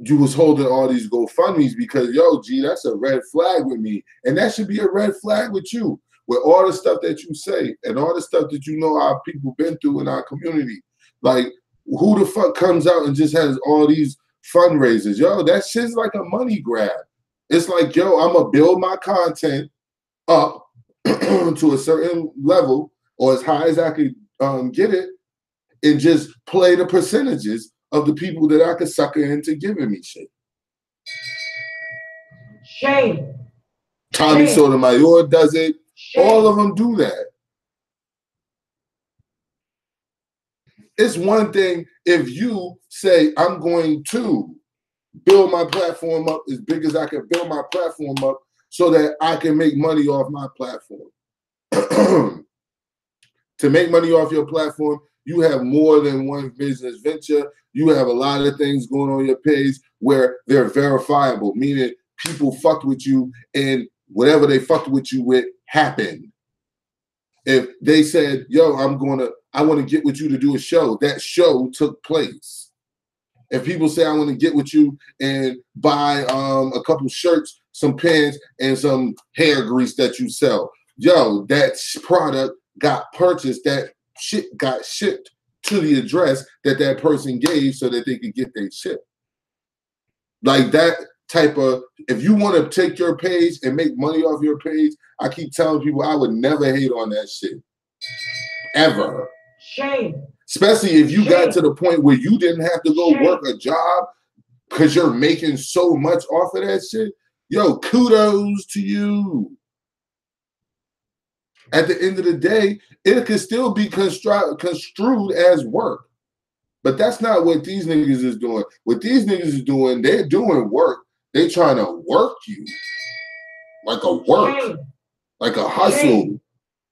you was holding all these GoFundMes because, yo, G, that's a red flag with me. And that should be a red flag with you, with all the stuff that you say and all the stuff that you know our people been through in our community. Like, who the fuck comes out and just has all these fundraisers? Yo, that shit's like a money grab. It's like, yo, I'm going to build my content up to a certain level or as high as I could get it and just play the percentages of the people that I could sucker into giving me shit. Shame. Tommy Shame. Sotomayor does it. Shame. All of them do that. It's one thing if you say, I'm going to build my platform up as big as I can build my platform up so that I can make money off my platform. To make money off your platform, you have more than one business venture. You have a lot of things going on your page where they're verifiable, meaning people fucked with you and whatever they fucked with you with happened. If they said, yo, I want to get with you to do a show, that show took place. If people say, I want to get with you and buy a couple shirts, some pants, and some hair grease that you sell, yo, that product got purchased, that shit got shipped to the address that that person gave so that they could get their shit. Like that type of, if you want to take your page and make money off your page, I keep telling people I would never hate on that shit. Ever. Shame. Especially if you got to the point where you didn't have to go work a job because you're making so much off of that shit. Yo, kudos to you. At the end of the day, it could still be construed as work. But that's not what these niggas is doing. What these niggas is doing, they're doing work. They trying to work you. Like a work. Like a hustle.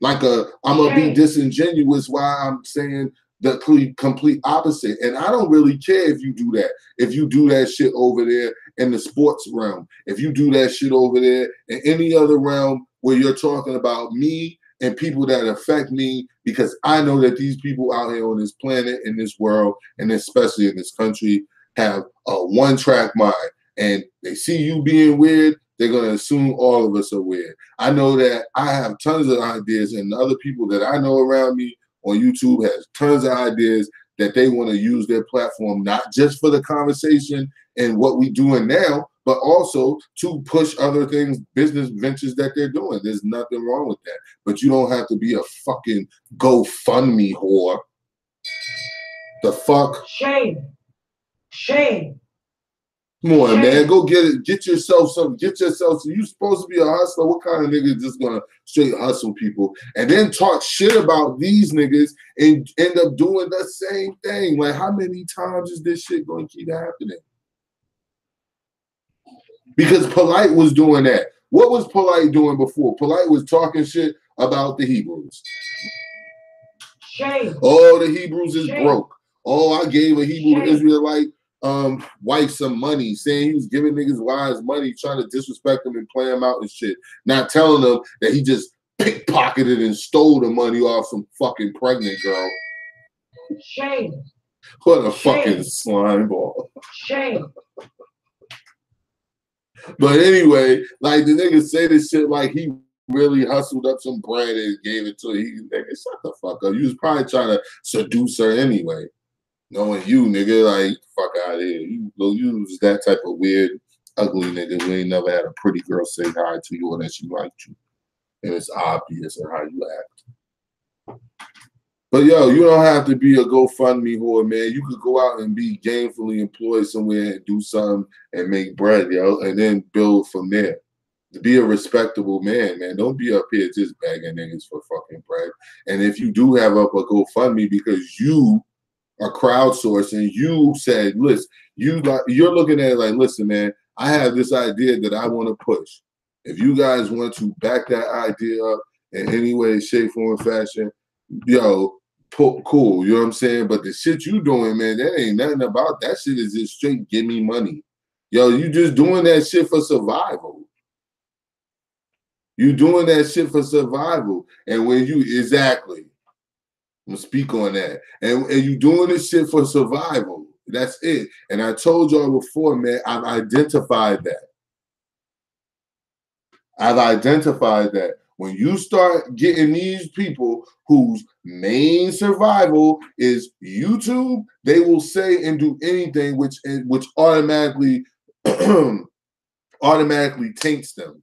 Like a, I'm going to be disingenuous while I'm saying the complete opposite. And I don't really care if you do that. If you do that shit over there in the sports realm. If you do that shit over there in any other realm where you're talking about me and people that affect me, because I know that these people out here on this planet, in this world, and especially in this country, have a one-track mind. And they see you being weird, they're going to assume all of us are weird. I know that I have tons of ideas, and the other people that I know around me on YouTube has tons of ideas that they want to use their platform, not just for the conversation and what we're doing now, but also to push other things, business ventures that they're doing. There's nothing wrong with that. But you don't have to be a fucking GoFundMe whore. The fuck? Shame. Shame. Come on, man. Go get it. Get yourself some. Get yourself some. You supposed to be a hustler. What kind of nigga is just gonna straight hustle people and then talk shit about these niggas and end up doing the same thing? Like, how many times is this shit gonna keep happening? Because Polite was doing that. What was Polite doing before? Polite was talking shit about the Hebrews. Shame. Oh, the Hebrews is broke. Oh, I gave a Hebrew Israelite wife some money, saying he was giving niggas wives money, trying to disrespect them and play them out and shit. Not telling them that he just pickpocketed and stole the money off some fucking pregnant girl. Shame. What a fucking slime ball. Shame. But anyway, like the niggas say this shit like he really hustled up some bread and gave it to her. Nigga, shut the fuck up. You was probably trying to seduce her anyway. Knowing you, nigga, like, fuck out of here. You was that type of weird, ugly nigga who ain't never had a pretty girl say hi to you or that she liked you. And it's obvious in how you act. But yo, you don't have to be a GoFundMe whore, man. You could go out and be gainfully employed somewhere and do something and make bread, yo, and then build from there. To be a respectable man, man. Don't be up here just begging niggas for fucking bread. And if you do have up a GoFundMe because you are crowdsourcing, you said, listen, you're looking at it like, listen, man, I have this idea that I want to push. If you guys want to back that idea up in any way, shape, form, or fashion, yo, cool, you know what I'm saying? But the shit you doing, man, that ain't nothing about that shit. Is just straight give me money. Yo, you just doing that shit for survival. You doing that shit for survival. And when you, exactly, I'm gonna speak on that. And you doing this shit for survival. That's it. And I told y'all before, man, I've identified that. I've identified that. When you start getting these people whose main survival is YouTube, they will say and do anything which automatically automatically taints them.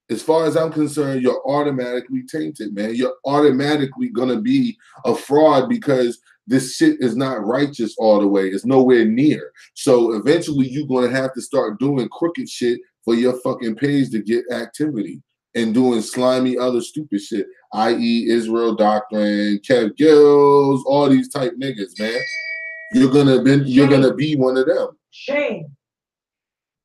as far as I'm concerned, you're automatically tainted, man. You're automatically gonna be a fraud because this shit is not righteous all the way. It's nowhere near. So eventually you're gonna have to start doing crooked shit for your fucking page to get activity and doing slimy other stupid shit, i.e. Israel Doctrine, Kev Gills, all these type niggas, man. You're gonna be one of them. Shame.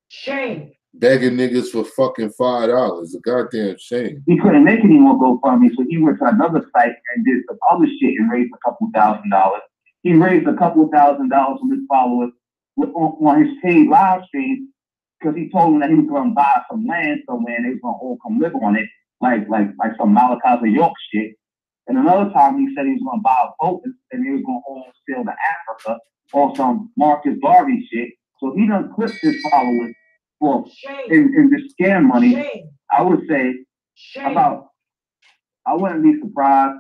Shame. Begging niggas for fucking $5. A goddamn shame. He couldn't make any more GoFundMe, so he went to another site and did some other shit and raised a couple $1,000s. He raised a couple $1,000s from his followers on his paid live stream because he told them that he was going to buy some land somewhere and they was going to all come live on it, like some Malachi York shit. And another time he said he was going to buy a boat and they was going to all sail to Africa or some Marcus Garvey shit. So he done clipped his followers for in this scam money. Shame. I would say I wouldn't be surprised,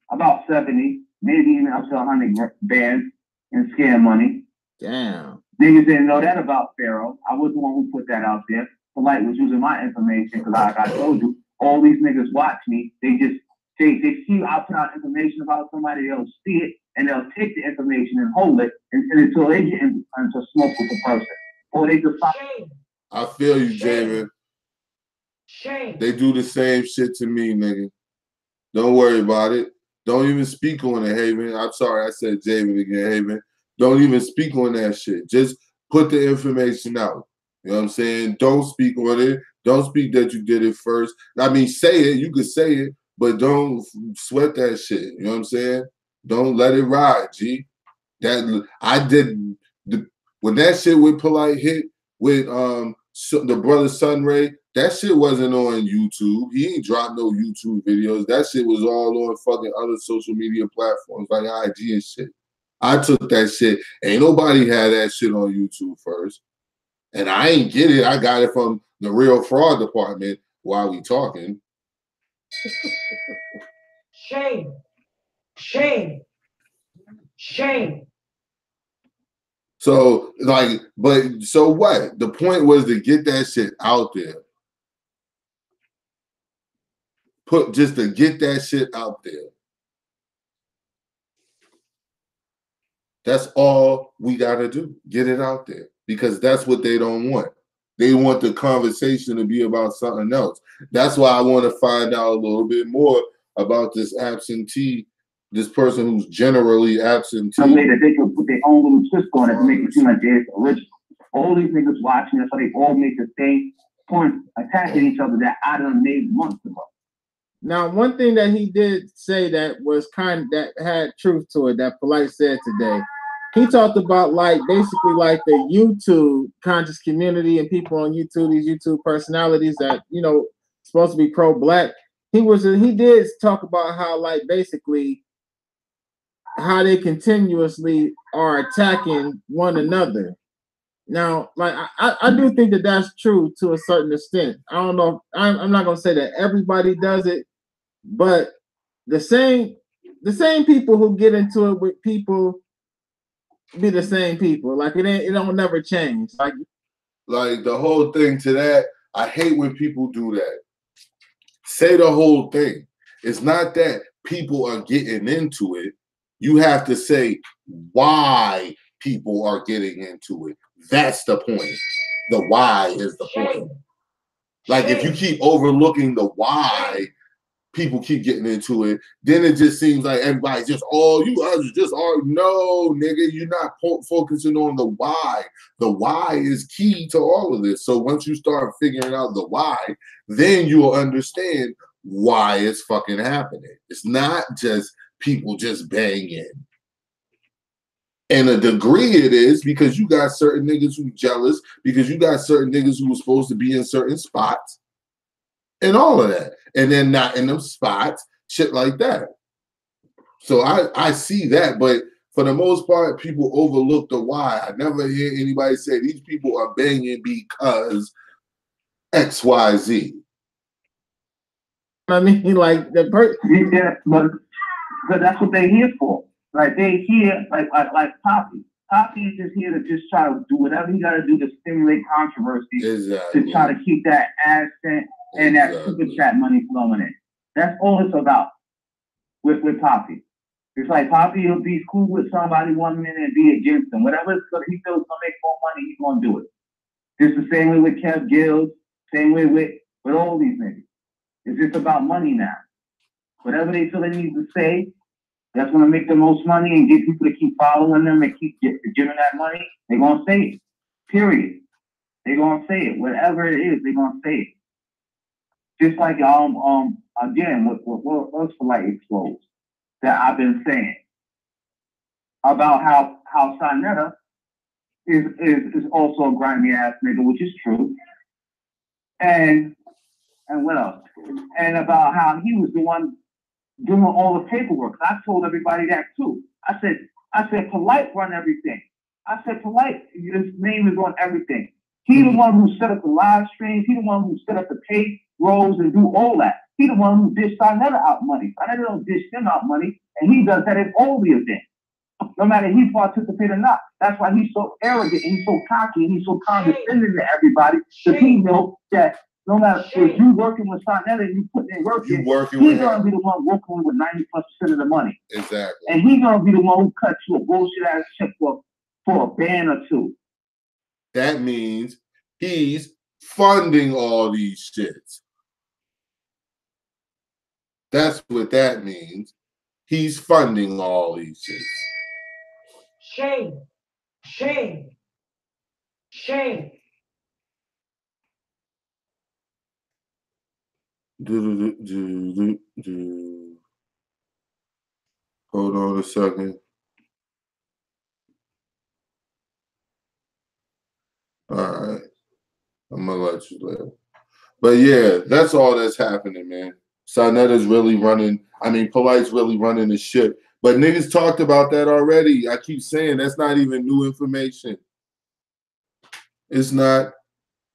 about 70, maybe even up to 100 bands in scam money. Damn. Niggas didn't know that about Pharaoh. I was the one who put that out there. Polite was using my information because like I told you, all these niggas watch me. They see I put out information about somebody, they'll see it, and they'll take the information and hold it until they get into smoke with the person. Or they just I feel you, Javen. They do the same shit to me, nigga. Don't worry about it. Don't even speak on it, Haven. I'm sorry, I said Javen again, Haven. Don't even speak on that shit. Just put the information out. You know what I'm saying? Don't speak on it. Don't speak that you did it first. I mean, say it. You could say it, but don't sweat that shit. You know what I'm saying? Don't let it ride, G. That I did when that shit with Polite hit with the brother Sunray. That shit wasn't on YouTube. He ain't dropped no YouTube videos. That shit was all on fucking other social media platforms like IG and shit. I took that shit. Ain't nobody had that shit on YouTube first. And I ain't get it. I got it from the real fraud department while we talking. Shame. Shame. Shame. So, like, but so what? The point was to get that shit out there. Just to get that shit out there. That's all we gotta do. Get it out there. Because that's what they don't want. They want the conversation to be about something else. That's why I want to find out a little bit more about this absentee, this person who's generally absentee. Some way that they can put their own little twist on it to make it seem like they're original. All these niggas watching, that's how they all make the same point attacking each other that I done made months ago. Now, one thing that he did say that was that had truth to it, that Polite said today, he talked about like basically like the YouTube conscious community and people on YouTube, these YouTube personalities that, you know, supposed to be pro-black. He did talk about how like basically how they continuously are attacking one another. Now, like I do think that that's true to a certain extent. I don't know. I'm not gonna say that everybody does it, but the same people who get into it with people be the same people. Like it don't never change. Like the whole thing to that, I hate when people do that. Say the whole thing. It's not that people are getting into it. You have to say why people are getting into it. That's the point. The why is the point. Like if you keep overlooking the why, people keep getting into it, then it just seems like everybody's just, oh, you guys just are. No, nigga, you're not focusing on the why. The why is key to all of this. So once you start figuring out the why, then you'll understand why it's fucking happening. It's not just people just banging. And a degree it is because you got certain niggas who jealous, because you got certain niggas who were supposed to be in certain spots and all of that. And then not in them spots, shit like that. So I see that, but for the most part, people overlook the why. I never hear anybody say these people are banging because X, Y, Z. I mean, like the person. Yeah, but that's what they're here for. Like they here, like Poppy. Poppy is just here to try to do whatever he got to do to stimulate controversy, exactly. to try to keep that accent and that super chat money flowing in. That's all it's about with Poppy. It's like Poppy will be cool with somebody 1 minute and be against them. Whatever he feels gonna make more money, he's gonna do it. It's the same way with Kev Gills, same way with all these niggas. It's just about money now. Whatever they feel they need to say, that's gonna make the most money and get people to keep following them and keep giving that money, they're gonna say it. Period. They're gonna say it. Whatever it is, they're gonna say it. Just like again, what's Polite exposed that I've been saying about how Sonetta is also a grimy ass nigga, which is true. And what else? And about how he was the one doing all the paperwork. I told everybody that too. I said Polite run everything. I said Polite, his name is on everything. He the one who set up the live streams. He the one who set up the pay rolls and do all that. He the one who dished Sonetta out money. Sonetta don't dish him out money, and he does that at all the events. No matter if he participate or not. That's why he's so arrogant and he's so cocky and he's so condescending to everybody. Because he knows that no matter if you working with Sonetta and you putting in work, he's gonna be the one working with 90+% of the money. Exactly. And he's gonna be the one who cuts you a bullshit ass check for a band or two. That means he's funding all these shits. That's what that means. He's funding all these shits. Shame. Shame. Shame. Hold on a second. All right. I'm gonna let you live. But yeah, that's all that's happening, man. Sonetta's really running. I mean, Polite's really running the shit. But niggas talked about that already. I keep saying that's not even new information. It's not.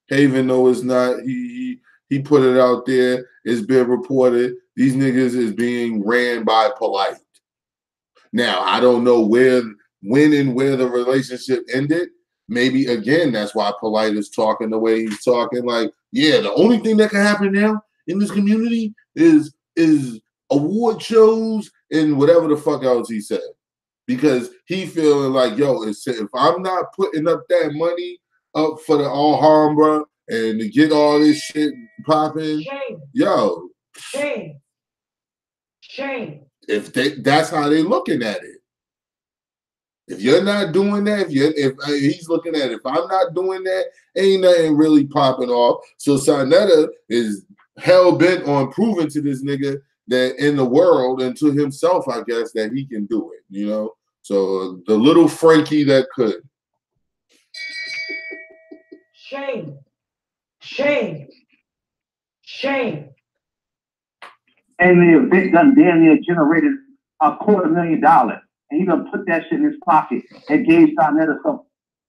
Haven, no, it's not. He put it out there. It's been reported. These niggas is being ran by Polite. Now, I don't know when and where the relationship ended. Maybe, again, that's why Polite is talking the way he's talking. Like, yeah, the only thing that can happen now in this community is award shows and whatever the fuck else he said. Because he feeling like, yo, if I'm not putting up that money up for the Alhambra and to get all this shit popping, yo. Shame. Shame. If that's how they looking at it. If you're not doing that, if he's looking at it, if I'm not doing that, ain't nothing really popping off. So Sonetta is hell bent on proving to this nigga that in the world and to himself, I guess, that he can do it, you know? So the little Frankie that could. Shame. Shame. Shame. And the event done damn near generated $250,000. And he gonna put that shit in his pocket and gave Sonetta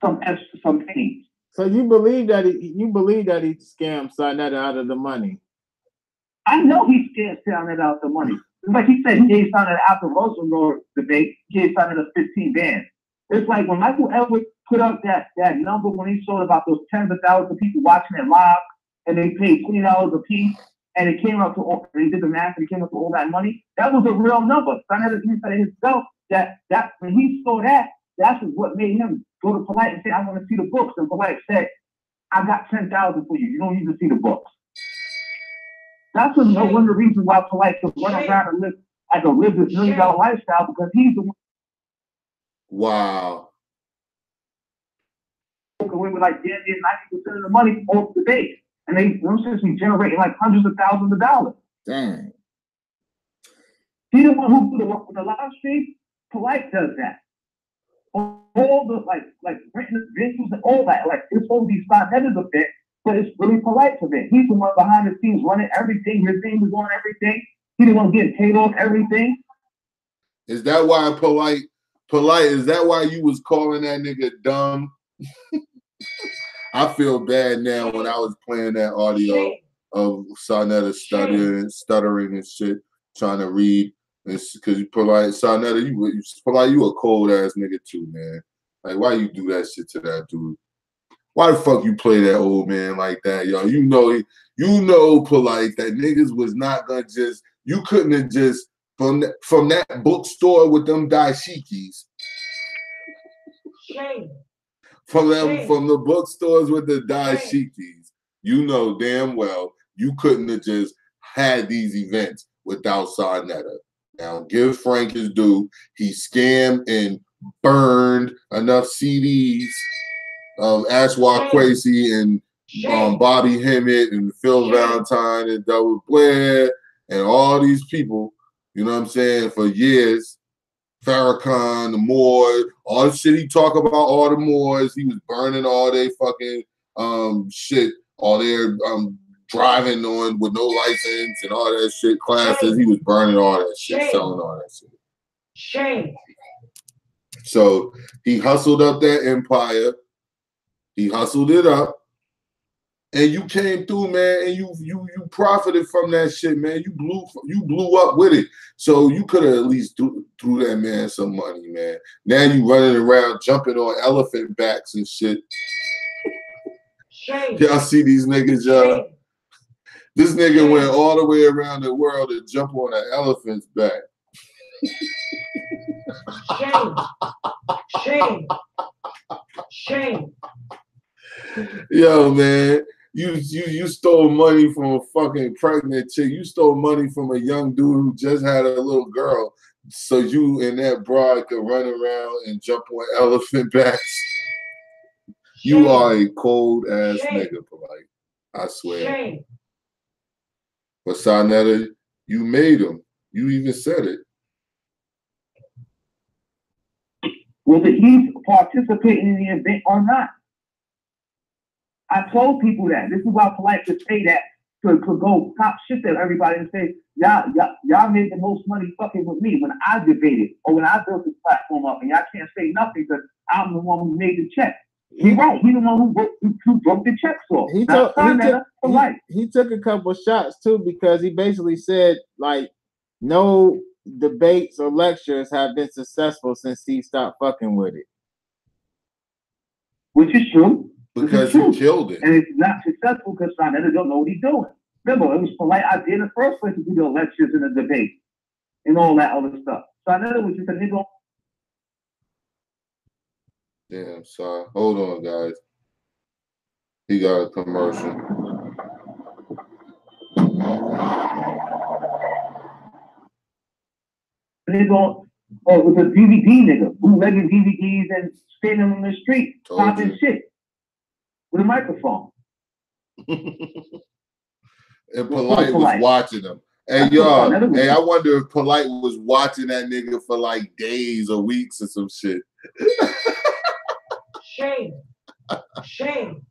some pain. So you believe that he scammed Sonetta out of the money? I know he scammed Sonetta out of the money. It's like he said he gave Sonetta out the Rosenberg debate, he gave Sonetta 15 bands. It's like when Michael Edwards put up that number when he showed about those tens of thousands of people watching it live and they paid $20 a piece and it came up to all, he did the math and it came up to all that money. That was a real number. Sonetta said it himself that when he saw that, that's what made him go to Polite and say, I want to see the books. And Polite said, I got 10,000 for you. You don't need to see the books. That's one of the reasons why Polite could run around and live this $1 million lifestyle, because he's the one. Wow. Away with like damn near 90% of the money off the base. And they be generating like hundreds of thousands of dollars. Dang. He the one who put the live stream. Polite does that. All the like renting venues and all that. Like it's supposed to be Sonnetta's event, but it's really Polite's event. He's the one behind the scenes running everything. His name is on everything. He the one getting paid off everything. Is that why Polite? Is that why you was calling that nigga dumb? I feel bad now when I was playing that audio of Sonetta stuttering and shit, trying to read. Because Polite, Sonetta, you a cold ass nigga too, man. Like, why you do that shit to that dude? Why the fuck you play that old man like that, yo? You know, Polite, that niggas was not gonna just. You couldn't have just from that bookstore with them dashikis. Shame. From the bookstores with the dashikis. You know damn well you couldn't have just had these events without Sarnetta. Now give Frank his due. He scammed and burned enough CDs of Ashwa Kwesi and Bobby Hemmett and Phil Valentine and Double Blair and all these people, you know what I'm saying, for years. Farrakhan, the Moors, all the shit he talk about, all the Moors, he was burning all their fucking shit, all their driving on with no license and all that shit, classes. He was burning all that shit, selling all that shit. Shame. So he hustled up that empire. He hustled it up. And you came through, man, and you profited from that shit, man. You blew up with it. So you could have at least threw that man some money, man. Now you running around jumping on elephant backs and shit. Shame. Y'all see these niggas, y'all? Shame. This nigga went all the way around the world to jump on an elephant's back. Shame. Shame. Shame. Yo, man. You stole money from a fucking pregnant chick. You stole money from a young dude who just had a little girl, so you and that broad could run around and jump on elephant backs. You are a cold ass nigga, Polite. I swear. Shame. But Sarnetta, you made him. You even said it. Whether he's participating in the event or not. I told people that. This is why Polite could say that to go pop shit to everybody and say, y'all made the most money fucking with me when I debated or when I built this platform up, and y'all can't say nothing because I'm the one who made the check. He's right. He's the one who broke the checks off. He took a couple shots too, because he basically said like no debates or lectures have been successful since he stopped fucking with it. Which is true. Because he killed it. And it's not successful because Sarnetta don't know what he's doing. Remember, it was Polite idea in the first place to do the lectures and the debate and all that other stuff. Sarnetta was just a nigga. Damn, sorry. Hold on, guys. He got a commercial. Nigga, with a DVD nigga, bootlegging DVDs and standing on the street, popping shit. With a microphone. And Polite was watching them. Hey, y'all, hey, I wonder if Polite was watching that nigga for like days or weeks or some shit. Shame. Shame.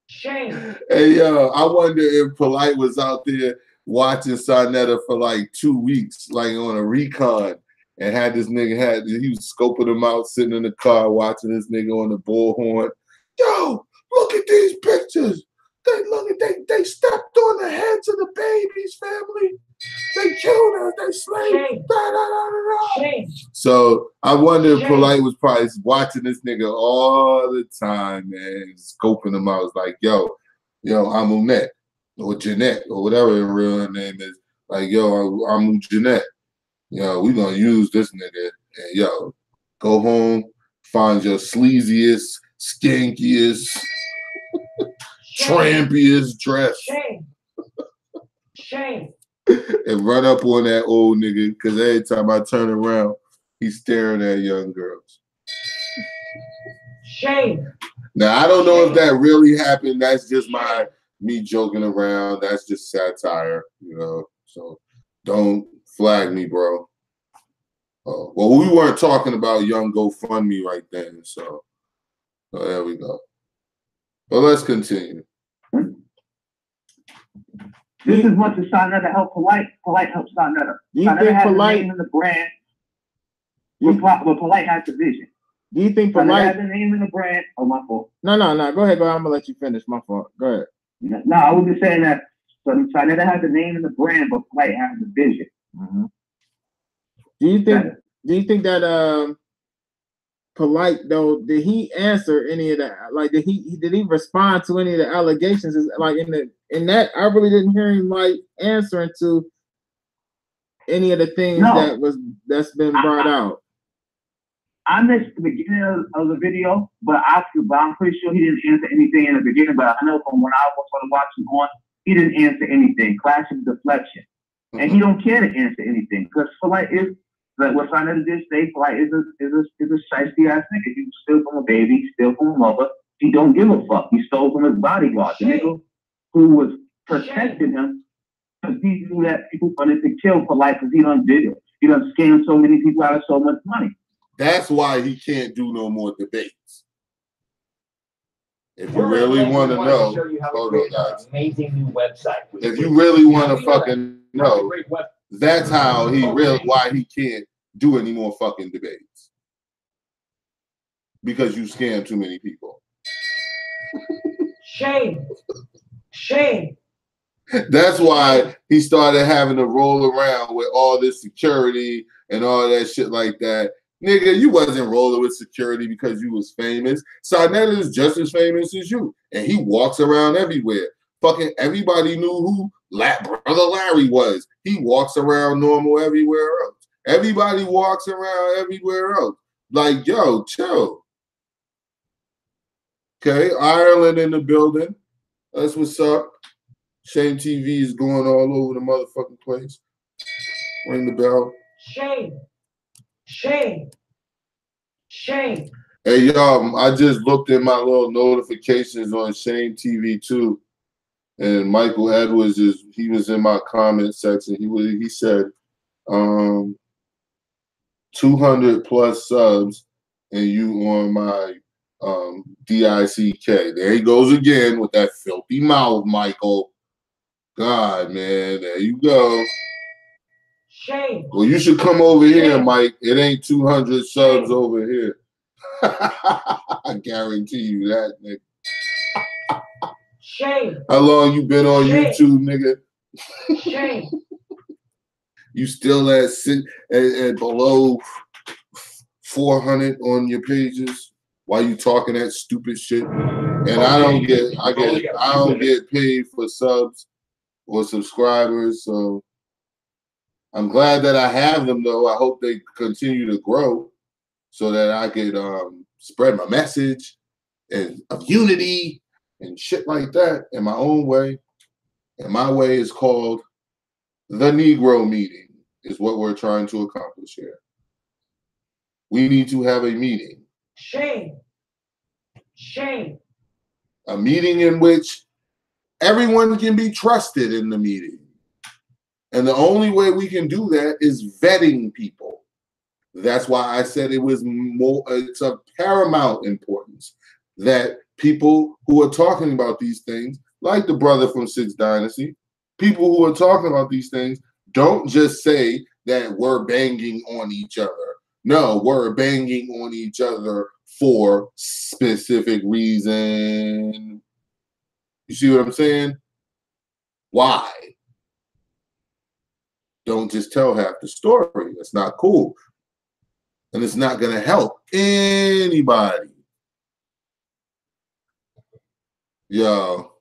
Shame. Hey, yo, I wonder if Polite was out there watching Sarnetta for like 2 weeks, like on a recon, and had this nigga, he was scoping him out, sitting in the car, watching this nigga on the bullhorn. Yo, look at these pictures. They stepped on the heads of the babies, family. They killed us. They slaved. So I wonder if Polite was probably watching this nigga all the time, man, scoping him out. It's like, yo, Amunet or Jeanette or whatever her real name is. Like, yo, I'm Jeanette. Yo, we gonna use this nigga. And yo, go home, find your sleaziest, skankiest, trampiest dress. Shame. And run up on that old nigga, because every time I turn around, he's staring at young girls. Shame. Now, I don't know if that really happened. That's just me joking around. That's just satire, So don't flag me, bro. Well, we weren't talking about Young GoFundMe right then, so there we go. But let's continue. This is much as Sarnetta helped Polite. Polite helped Sarnetta. Sarnetta has the name in the brand, but Polite has the vision. Do you think Polite Polite has the name in the brand? Oh, my fault. No. Go ahead. I'm gonna let you finish. My fault. Go ahead. No, I was just saying that. So Sarnetta has the name in the brand, but Polite has the vision. Mm-hmm. Do you think that Polite though, did he answer any of that? Like, did he respond to any of the allegations? Like in that, I really didn't hear him like answering to any of the things that's been brought out. I missed the beginning of the video, but I'm pretty sure he didn't answer anything in the beginning. But I know from when I was watching on, he didn't answer anything. Classic deflection, and he don't care to answer anything because Polite is like what Sonetta did say. Polite is a shiesty ass nigga. He steal from a baby, steal from a mother. He don't give a fuck. He stole from his bodyguard, the nigga who was protecting him because he knew that people wanted to kill Polite because he done did it. He done scammed so many people out of so much money. That's why he can't do no more debates. If you really want to know, hold on, guys. Amazing new website. If you really want to fucking know, that's how why he can't do any more fucking debates. Because you scam too many people. Shame. Shame. That's why he started having to roll around with all this security and all that shit like that. Nigga, you wasn't rolling with security because you was famous. Sonetta is just as famous as you. And he walks around everywhere. Fucking everybody knew who Brother Larry was. He walks around normal everywhere else. Everybody walks around everywhere else. Like, yo, chill. Okay, Ireland in the building. That's what's up. Shame TV is going all over the motherfucking place. Ring the bell. Shame. Shame. Shame. Hey, y'all, I just looked at my little notifications on Shame TV too. And Michael Edwards he was in my comment section. He said 200 plus subs and you on my DICK. There he goes again with that filthy mouth, Michael. God, man, there you go. Shame. Well, you should come over here, Mike. It ain't 200 subs over here. I guarantee you that, nigga. Shame. How long you been on YouTube, nigga? Shame. You still at below 400 on your pages while you talking that stupid shit? And I don't get paid for subs or subscribers, so I'm glad that I have them though. I hope they continue to grow so that I could spread my message and of unity and shit like that in my own way. And my way is called the Negro meeting, is what we're trying to accomplish here. We need to have a meeting. Shame. Shame. A meeting in which everyone can be trusted in the meeting. And the only way we can do that is vetting people. That's why I said it's of paramount importance that people who are talking about these things, like the brother from Six Dynasty, people who are talking about these things don't just say that we're banging on each other. No, we're banging on each other for specific reason. You see what I'm saying? Why? Don't just tell half the story. That's not cool. And it's not going to help anybody. Yo.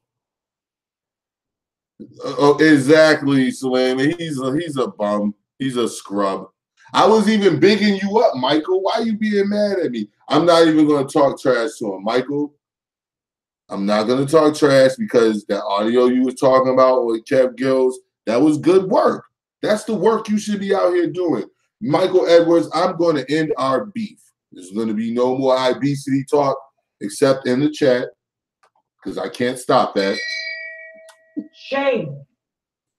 Oh, exactly, Salam. He's a bum. He's a scrub. I was even bigging you up, Michael. Why are you being mad at me? I'm not even going to talk trash to him, Michael. I'm not going to talk trash because that audio you was talking about with Kev Gills, that was good work. That's the work you should be out here doing. Michael Edwards, I'm going to end our beef. There's going to be no more obesity talk except in the chat because I can't stop that. Shame.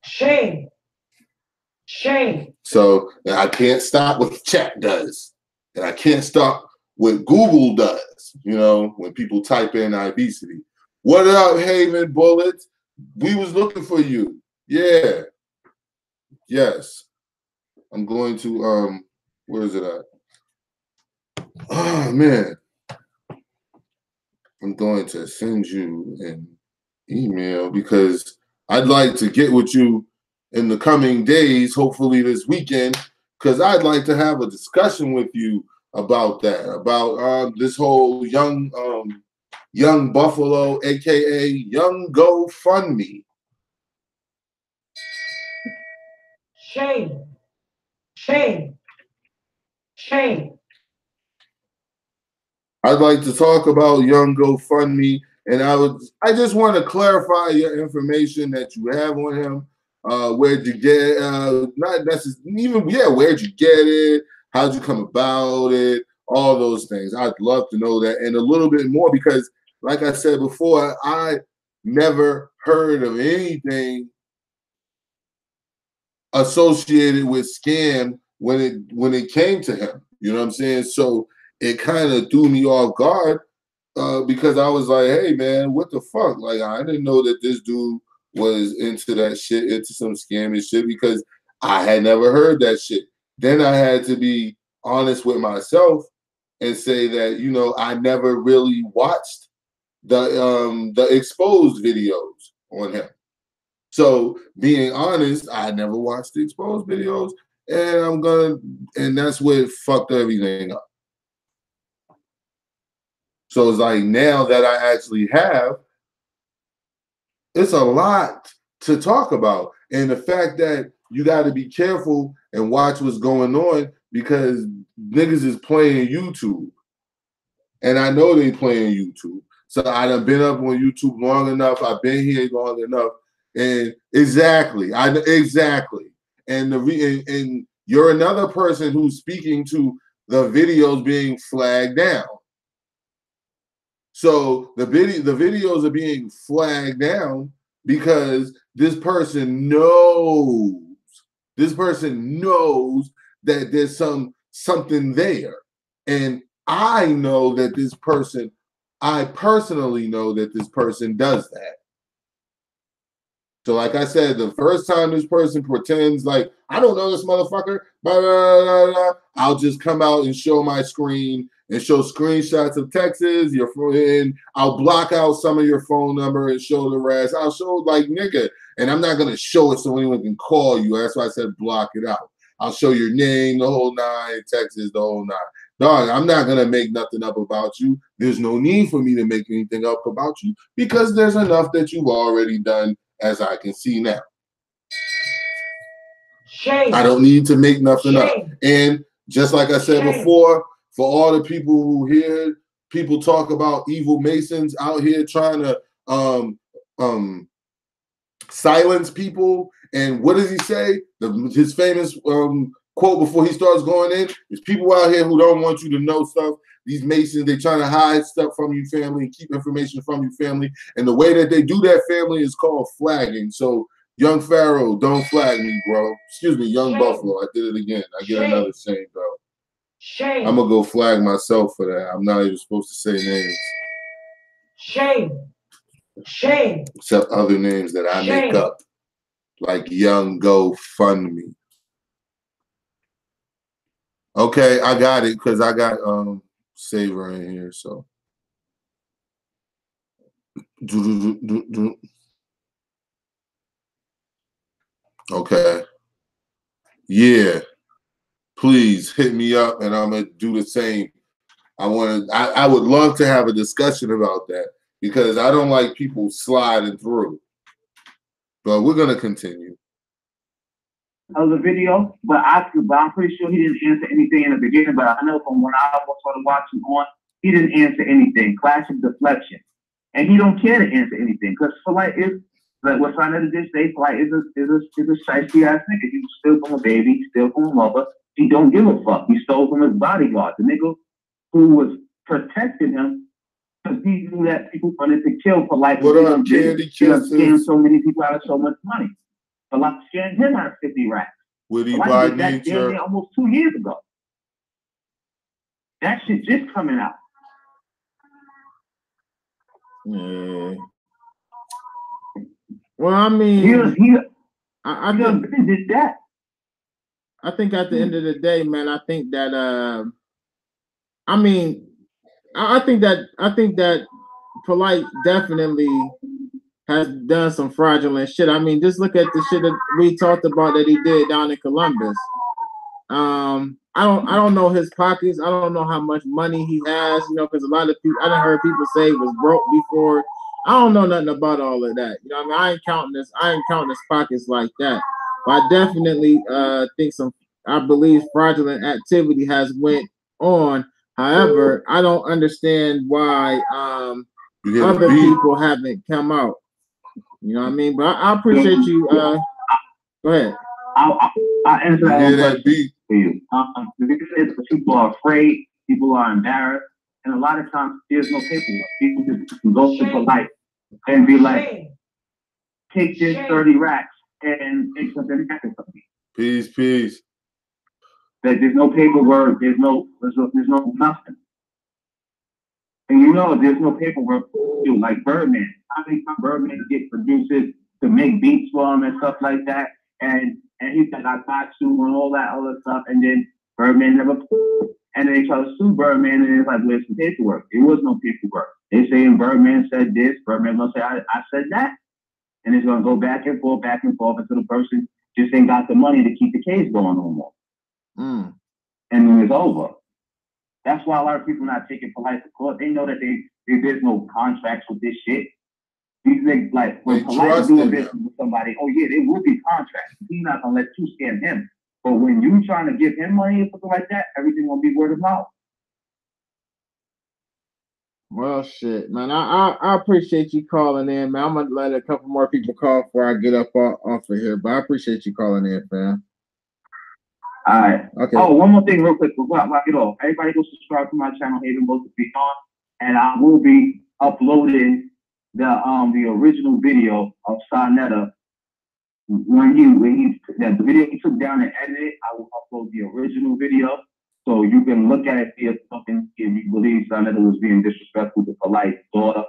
Shame. Shame. So I can't stop what the chat does. And I can't stop what Google does, when people type in obesity. What up, Haven Bullets? We was looking for you. Yeah. Yes. I'm going to, where is it at? Oh, man. I'm going to send you an email because I'd like to get with you in the coming days, hopefully this weekend, because I'd like to have a discussion with you about that, about this whole young Buffalo, aka Young GoFundMe. Shame. Shame. Shame. I'd like to talk about Young GoFundMe, and I just want to clarify your information that you have on him. Where'd you get? Not necessarily even where'd you get it? How'd you come about it? All those things. I'd love to know that and a little bit more because, like I said before, I never heard of anything associated with scam when it came to him. You know what I'm saying? So it kind of threw me off guard because I was like, hey man, what the fuck? Like I didn't know that this dude was into that shit, into some scammy shit because I had never heard that shit. Then I had to be honest with myself and say that, you know, I never really watched the exposed videos on him. So being honest, I never watched the exposed videos, and that's what fucked everything up. So it's like now that I actually have, it's a lot to talk about. And the fact that you got to be careful and watch what's going on because niggas is playing YouTube. And I know they playing YouTube. So I done been up on YouTube long enough. I've been here long enough. And exactly. And and you're another person who's speaking to the videos being flagged down. So the videos are being flagged down because this person knows that there's something there. And I personally know that this person does that. So like I said, the first time this person pretends like, I don't know this motherfucker, blah, blah, blah, blah, I'll just come out and show my screen and show screenshots of texts, your phone, and I'll block out some of your phone number and show the rest. I'll show like nigga, and I'm not gonna show it so anyone can call you. That's why I said block it out. I'll show your name, the whole nine, texts, the whole nine. Dog, I'm not gonna make nothing up about you. There's no need for me to make anything up about you because there's enough that you've already done, as I can see now. Shame. I don't need to make nothing up. And just like I said before, for all the people who hear people talk about evil Masons out here trying to silence people, and what does he say? His famous quote before he starts going in is people out here who don't want you to know stuff. These Masons, they trying to hide stuff from you, family, and keep information from you, family. And the way that they do that, family, is called flagging. So, Young Pharaoh, don't flag me, bro. Excuse me, Young Buffalo. I did it again. I get another shame, bro. Shame. I'm going to go flag myself for that. I'm not even supposed to say names. Shame. Shame. Except other names that I make up. Like Young GoFundMe. Okay, I got it because I got Saver in here, so. Okay. Yeah. Please hit me up and I'm gonna do the same. I would love to have a discussion about that because I don't like people sliding through. But we're gonna continue. Of the video, but I'm pretty sure he didn't answer anything in the beginning. But I know from when I started watching on, he didn't answer anything. Classic deflection, and he don't care to answer anything because Polite is like what Sonetta did say. Polite is a shiesty ass nigga. He steal from a baby, he steal from a mother. He don't give a fuck. He stole from his bodyguard, the nigga who was protecting him because he knew that people wanted to kill Polite. What up, Candy Kisses? He scammed so many people out of so much money. A lot sharing him out of 50 racks. Would he buy nature? Almost 2 years ago. That shit just coming out. Yeah. Well, I mean, I did that. I think at the end of the day, man, I think that I think that Polite definitely has done some fraudulent shit. I mean, just look at the shit that we talked about that he did down in Columbus. I I don't know his pockets. I don't know how much money he has, you know, because a lot of people, I done heard people say he was broke before. I don't know nothing about all of that. You know what I mean? I ain't counting his pockets like that. But I definitely think I believe fraudulent activity has went on. However, I don't understand why other people haven't come out. You know what I mean? But I appreciate you. Go ahead. I'll answer that question for you. Because people are afraid, people are embarrassed, and a lot of times there's no paperwork. People just go to polite and be like, take this 30 racks and take something back or something. Peace. That there's no paperwork, there's no nothing. And you know there's no paperwork like Birdman. How many times Birdman get producers to make beats for him and stuff like that? And he said, I got you and all that other stuff. And then Birdman never, and they try to sue Birdman, and it's like, where's the paperwork? There was no paperwork. They saying Birdman said this, Birdman gonna say, I said that. And it's gonna go back and forth until the person just ain't got the money to keep the case going no more. And then it's over. That's why a lot of people not taking Polite to court. They know that there's no contracts with this shit. These niggas, like, when Polite is doing business with somebody, oh yeah, there will be contracts. He's not gonna let you scam him. But when you trying to give him money or something like that, everything gonna be word of mouth. Well, shit, man. I appreciate you calling in, man. I'm gonna let a couple more people call before I get up off of here. But I appreciate you calling in, fam. All right. Okay. Oh, one more thing real quick before I get off. Everybody go subscribe to my channel, Haven Both to be on. And I will be uploading the original video of Sonetta when the video he took down and edited. I will upload the original video so you can look at it if you believe Sonetta was being disrespectful to Polite's daughter,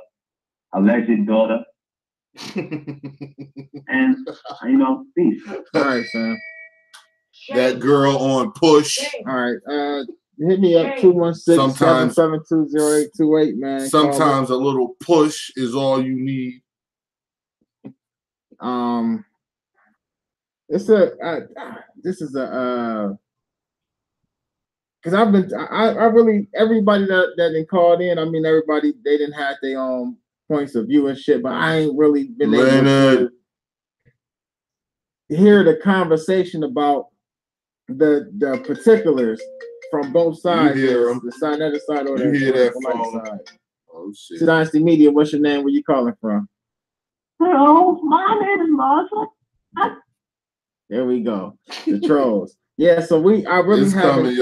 alleged daughter. And peace. All right, Sam. That girl on push. All right. Hit me up 216-772-0828, man. Sometimes a little push is all you need. This is because I really everybody that didn't called in. I mean, everybody they didn't have their own points of view and shit, but I ain't really been able to hear the conversation about the particulars from both sides. You hear them. The Sonetta side or you the hear that phone side. Oh shit. Dynasty Media, what's your name? Where you calling from? Hello, my name is Marshall. There we go. The trolls. Yeah, so I really haven't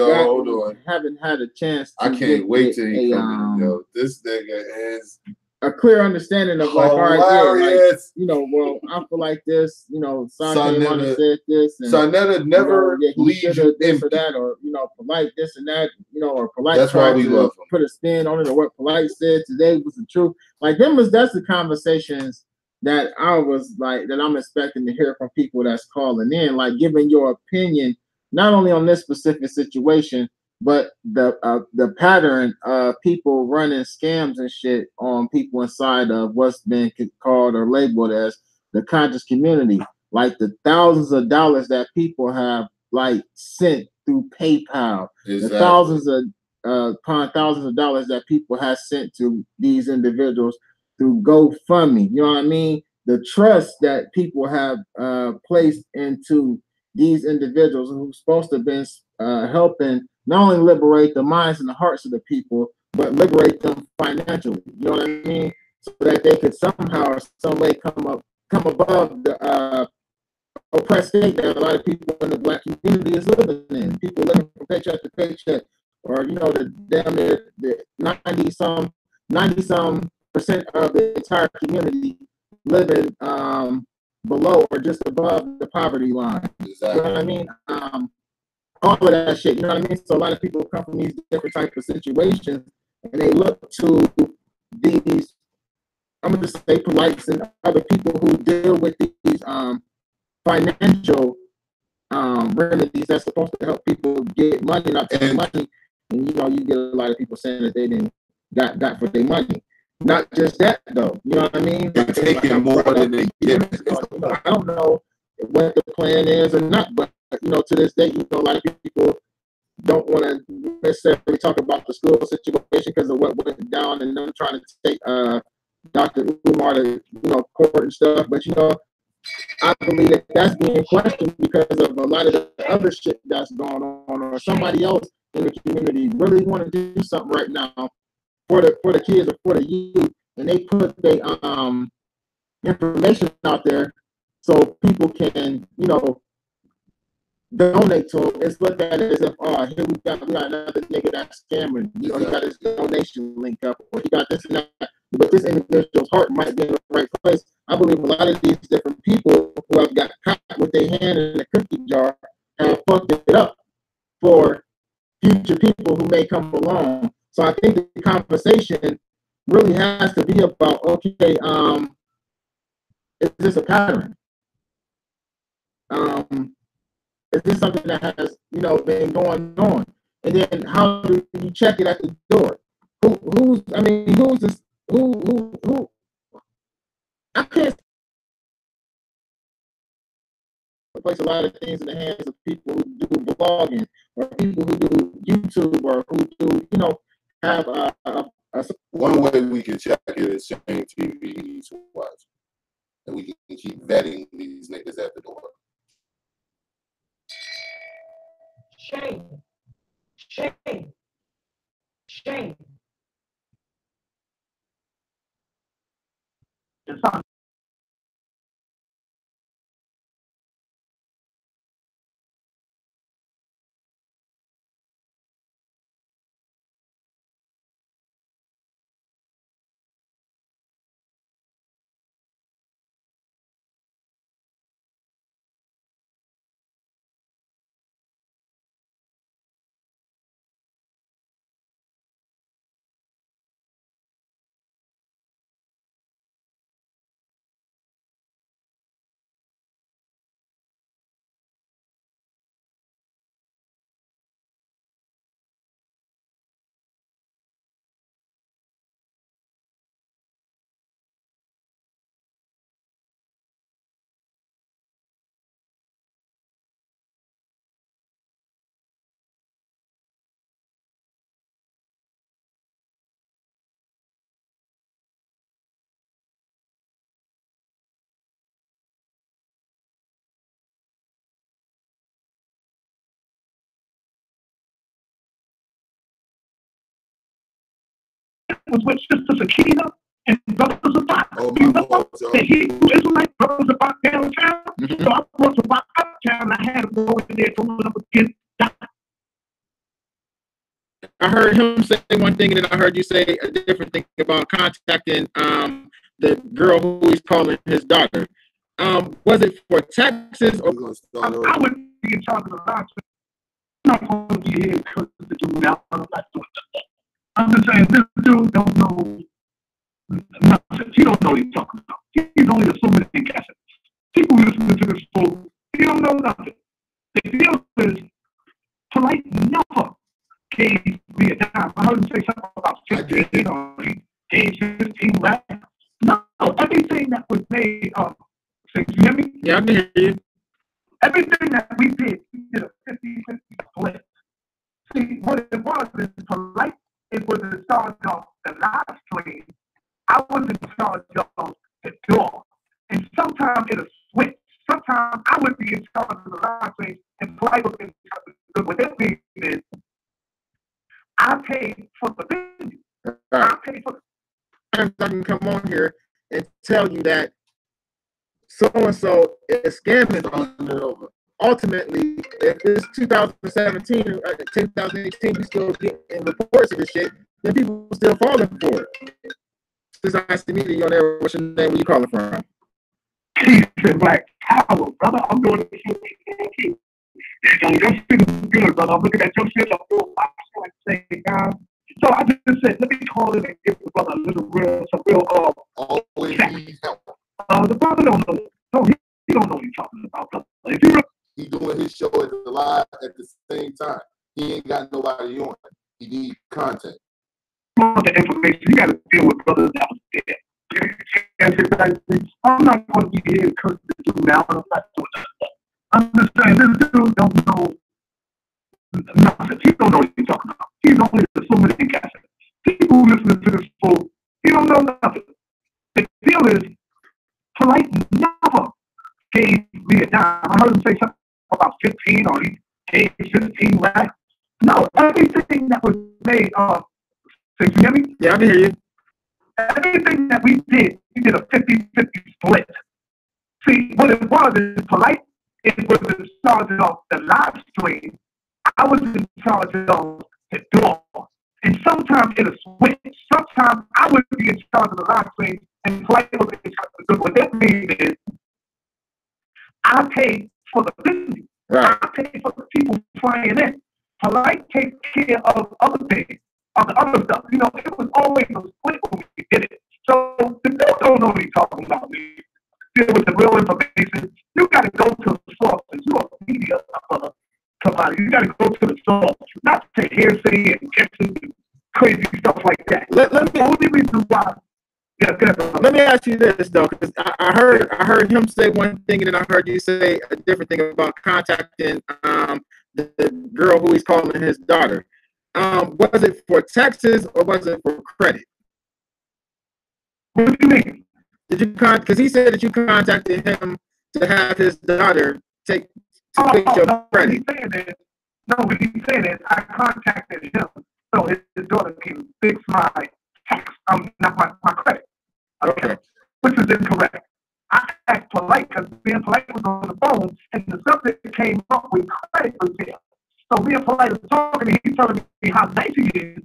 had a chance to I can't wait till he comes in, yo. This nigga is a clear understanding of like, all right, yeah, like, well, I feel like this, Sonetta said this, and Sonetta never leaves you this or that, or Polite this and that, or Polite. That's why we love him. Put a spin on it, or what Polite said today was the truth. Like that's the conversations that I was like that I'm expecting to hear from people that's calling in, like giving your opinion not only on this specific situation, but the pattern of people running scams and shit on people inside of what's been called or labeled as the conscious community, like the thousands of dollars that people have like sent through PayPal, the thousands upon thousands of dollars that people have sent to these individuals through GoFundMe. You know what I mean? The trust that people have placed into these individuals who's supposed to have been helping not only liberate the minds and the hearts of the people, but liberate them financially. You know what I mean? So that they could somehow or some way come above the oppressed state that a lot of people in the Black community is living in. People living from paycheck to paycheck, or the damn near the 90% of the entire community living below or just above the poverty line. Exactly. You know what I mean? All of that shit, you know what I mean? So a lot of people come from these different types of situations and they look to these, I'm going to say Polites and other people who deal with these financial remedies that's supposed to help people get money, not take money. And you get a lot of people saying that they didn't got for their money. Not just that though, you know what I mean? They're taking more than they give. I don't know what the plan is or not, but to this day, a lot of people don't want to necessarily talk about the school situation because of what went down and them trying to take Dr. Umar to court and stuff. But I believe that that's being questioned because of a lot of the other shit that's going on, or somebody else in the community really want to do something right now for the kids or for the youth, and they put their information out there so people can donate to him. It's looked at as if, here we got another nigga that's scamming. He got his donation link up, or he got this and that. But this individual's heart might be in the right place. I believe a lot of these different people who have got caught with their hand in the cookie jar have fucked it up for future people who may come along. So I think the conversation really has to be about, okay, is this a pattern? Is this something that has, been going on? And then how do you check it at the door? Who's this? Who? I can't place a lot of things in the hands of people who do blogging or people who do YouTube or who do, have one way we can check it is Shane TV to watch. And we can keep vetting these niggas at the door. Shame. Shame. Shame. It's not was with Sister Sakina and Brothers of Rock. Oh, You my know, God, y'all. the Hebrew Israelite Brothers of Rock downtown. So I brought to Rock uptown. I had to go in there to run up against that. I heard him say one thing, and then I heard you say a different thing about contacting the girl who he's calling his daughter. Was it for Texas or? I would be in charge of the last. I'm not going to be here because of the dude out. I'm not doing that. I'm just saying this dude don't know nothing. He don't know what he's talking about. He's only assuming in cassette. People listening to this fool, he don't know nothing. The deal is Polite never gave me a dime. I heard him say something about 15 or he gave 15 racks. No, everything that was made up. So you hear me? Yeah, I can hear you. Everything that we did a 50-50 split. See, what it was is Polite. It was in charge of the live stream. I was in charge of the door. And sometimes it'll switch. Sometimes I would be in charge of the live stream and Polite would be in charge of the good. What that means is I paid for the venue. I paid for I can come on here and tell you that so-and-so is scamming. Ultimately, if it's 2017 or 2018, we still getting reports of this shit, then people still falling for it. This is nice to meet you on there. What's your name? Where you calling from? Peace and Black Power, brother. I'm doing the shit. Your shit is good, brother. I'm looking at your shit. I'm doing my shit like the same guy. So I just said, let me call in and give the brother a little some real always need help. The brother don't know. No, he don't know what he's talking about, brother. If he He's doing his show at the live at the same time. He ain't got nobody on. He needs content. want the information, you got to deal with brothers out there. I'm not going to be here cursing the dude now. I'm not doing that. I'm just saying, this dude don't know nothing. I said, he don't know what he's talking about. He's only assuming and guessing. People listening to this fool, he don't know nothing. The deal is, Polite never gave me a dime. I heard him say something about 15 or he gave 15 racks. No, everything that was made of, so you hear me? Yeah, I can hear you. Everything that we did a 50-50 split. See, what it was is Polite, it was in charge of the live stream. I was in charge of the door. And sometimes it'll switch. Sometimes I would be in charge of the live stream and Polite was in charge of the door. What that means is I pay for the business. Right. I pay for the people flying in. Polite takes care of other things, of the other stuff. You know, it was always a split when we did it. So the people don't know what he's talking about. Deal with the real information. You got to go to the sources. You're a media provider. You got to go to the source, not to hearsay and guessing and crazy stuff like that. Let me, the only reason why. Yeah, let me ask you this though, because I heard him say one thing, and then I heard you say a different thing about contacting the girl who he's calling his daughter. Was it for Texas or was it for credit? What do you mean? Did you because he said that you contacted him to have his daughter take fix your credit? What he's saying is I contacted him so his daughter can fix my tax, not my credit. Okay. Which is incorrect. I asked Polite because being Polite was on the phone and the subject came up with credit was there. So being Polite was talking to me, he's telling me how nice he is,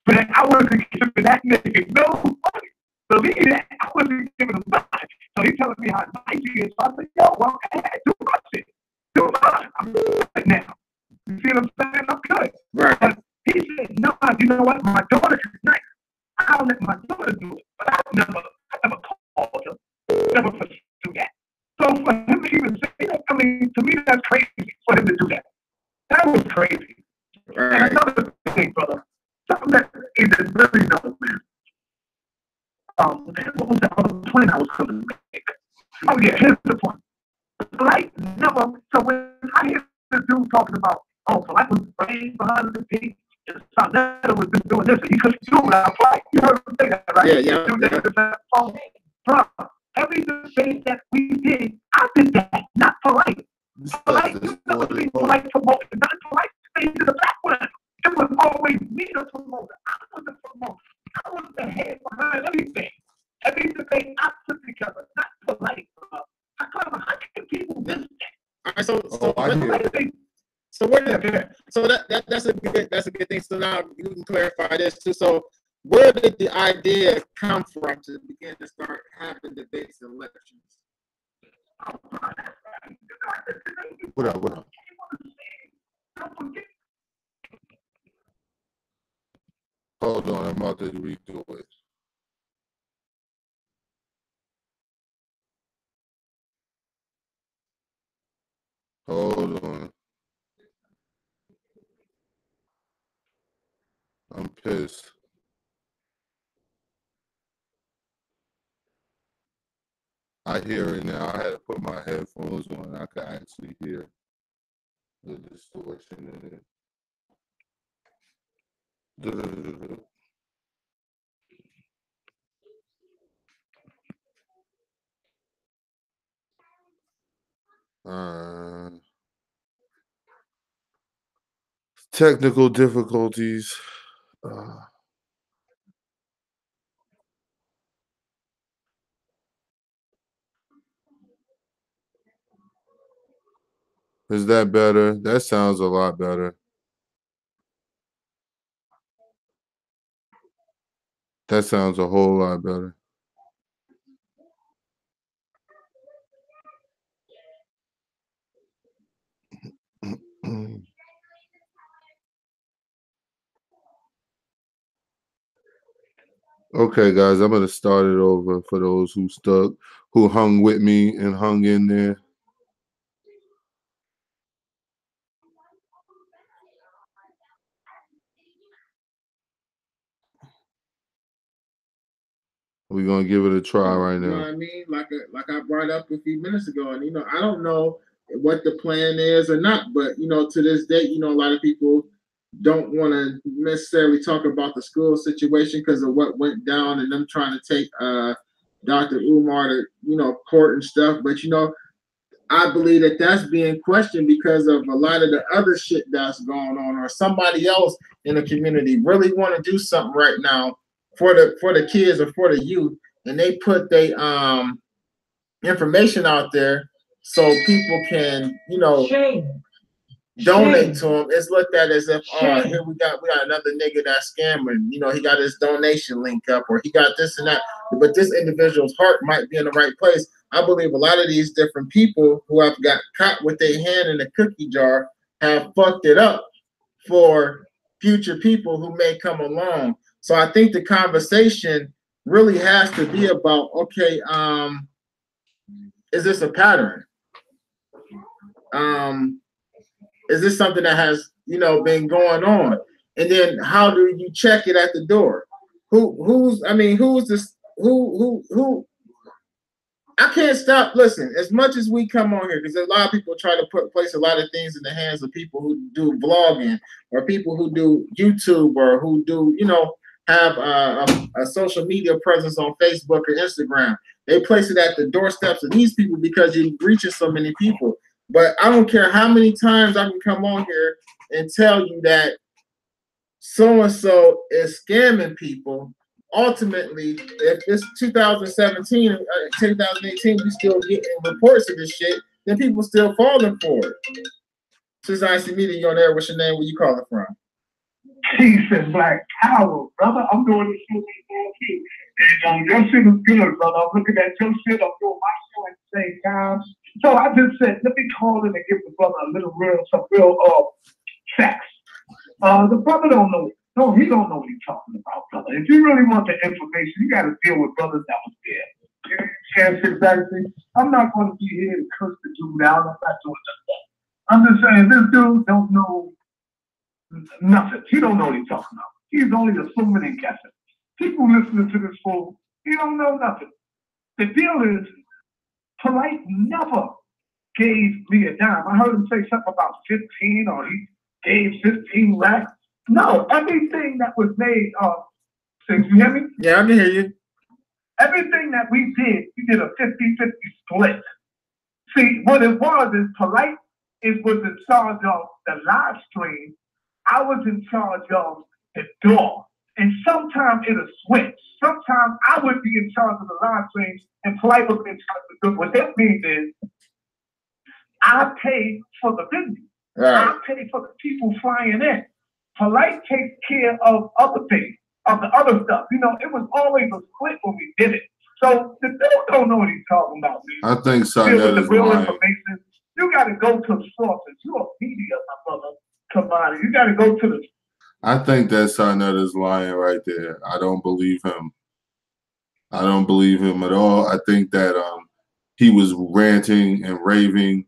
but I wasn't giving that nigga no money. Believe that, I wasn't giving him money. So he's telling me how nice he is. So I said, yo, well, do my shit. Do mine. I'm good now. You see what I'm saying? I'm good. Right. But he said, no, you know what? My daughter is nice. I'll let my daughter do it. But I never called her. Never pursue that. So for him to even say that, I mean, to me, that's crazy for him to do that. That was crazy. Right. And another thing, brother, something that is really dope, man. What was the other point I was going to make? Oh, yeah, here's the point. Polite never, so when I hear this dude talking about, Polite was brain behind the scenes, Sonetta was doing this, and he couldn't do it. Polite, you heard him say that, right? Yeah. Do that phone. Bro, everything that we did, I did that, not Polite. Polite, you never seen Polite promote, not Polite stayed in the background. It was always me the promoter. I was the promoter. I was the head behind everything. Everything I put together, not Polite. How can people miss that? All right, so that's a good thing. So now you can clarify this too. So where did the idea come from to begin to start having debates and elections? What up? Hold on, I'm about to redo it. Hold on. I'm pissed. I hear it now. I had to put my headphones on. I could actually hear the distortion in it. Technical difficulties. Is that better? That sounds a lot better. That sounds a whole lot better. Okay, guys, I'm gonna start it over for those who hung with me and hung in there. We're gonna give it a try right now. You know what I mean? Like I brought up a few minutes ago, and I don't know what the plan is or not, but to this day, a lot of people don't want to necessarily talk about the school situation because of what went down and them trying to take Dr. Umar to, court and stuff. But, I believe that that's being questioned because of a lot of the other shit that's going on, or somebody else in the community really want to do something right now for the kids or for the youth, and they put their information out there so people can, donate to him. It's looked at as if, here we got another nigga that's scamming. He got his donation link up, or he got this and that. But this individual's heart might be in the right place. I believe a lot of these different people who have got caught with their hand in the cookie jar have fucked it up for future people who may come along. So I think the conversation really has to be about, okay, is this a pattern? Is this something that has, been going on? And then how do you check it at the door? Who's this? Who? I can't stop. Listen, as much as we come on here, because a lot of people try to place a lot of things in the hands of people who do vlogging or people who do YouTube or who do, have a social media presence on Facebook or Instagram. They place it at the doorsteps of these people because you're reaching so many people. But I don't care how many times I can come on here and tell you that so-and-so is scamming people. Ultimately, if it's 2017 and 2018, we still getting reports of this shit, then people still falling for it. Since I see meeting you on there, what's your name? Where you calling from? Peace and Black Power, brother. I'm doing this show too. And your shit is good, brother. I'm looking at your shit. I'm doing my show at the same time. So I just said, let me call in and give the brother some real facts. The brother don't know. No, he don't know what he's talking about, brother. If you really want the information, you got to deal with brothers that was there. Chance exactly. I'm not going to be here to curse the dude out. I'm not doing that. I'm just saying this dude don't know nothing. He don't know what he's talking about. He's only assuming and guessing. People listening to this fool, he don't know nothing. The deal is, Polite never gave me a dime. I heard him say something about 15 or he gave 15 racks. No, everything that was made of, you hear me? Yeah, I can hear you. Everything that we did a 50-50 split. See, what it was is Polite was in charge of the live stream. I was in charge of the door. And sometimes it'll switch. Sometimes I would be in charge of the live stream and Polite was in charge of the door. What that means is I pay for the business. Right. I pay for the people flying in. Polite takes care of other things, of the other stuff. It was always a split when we did it. So the dude don't know what he's talking about, man. I think something that is real lying. Information. You got to go to the sources. You're a media, my brother. Come on, you got to go to the. I think that's something that is lying right there. I don't believe him. I don't believe him at all. I think that he was ranting and raving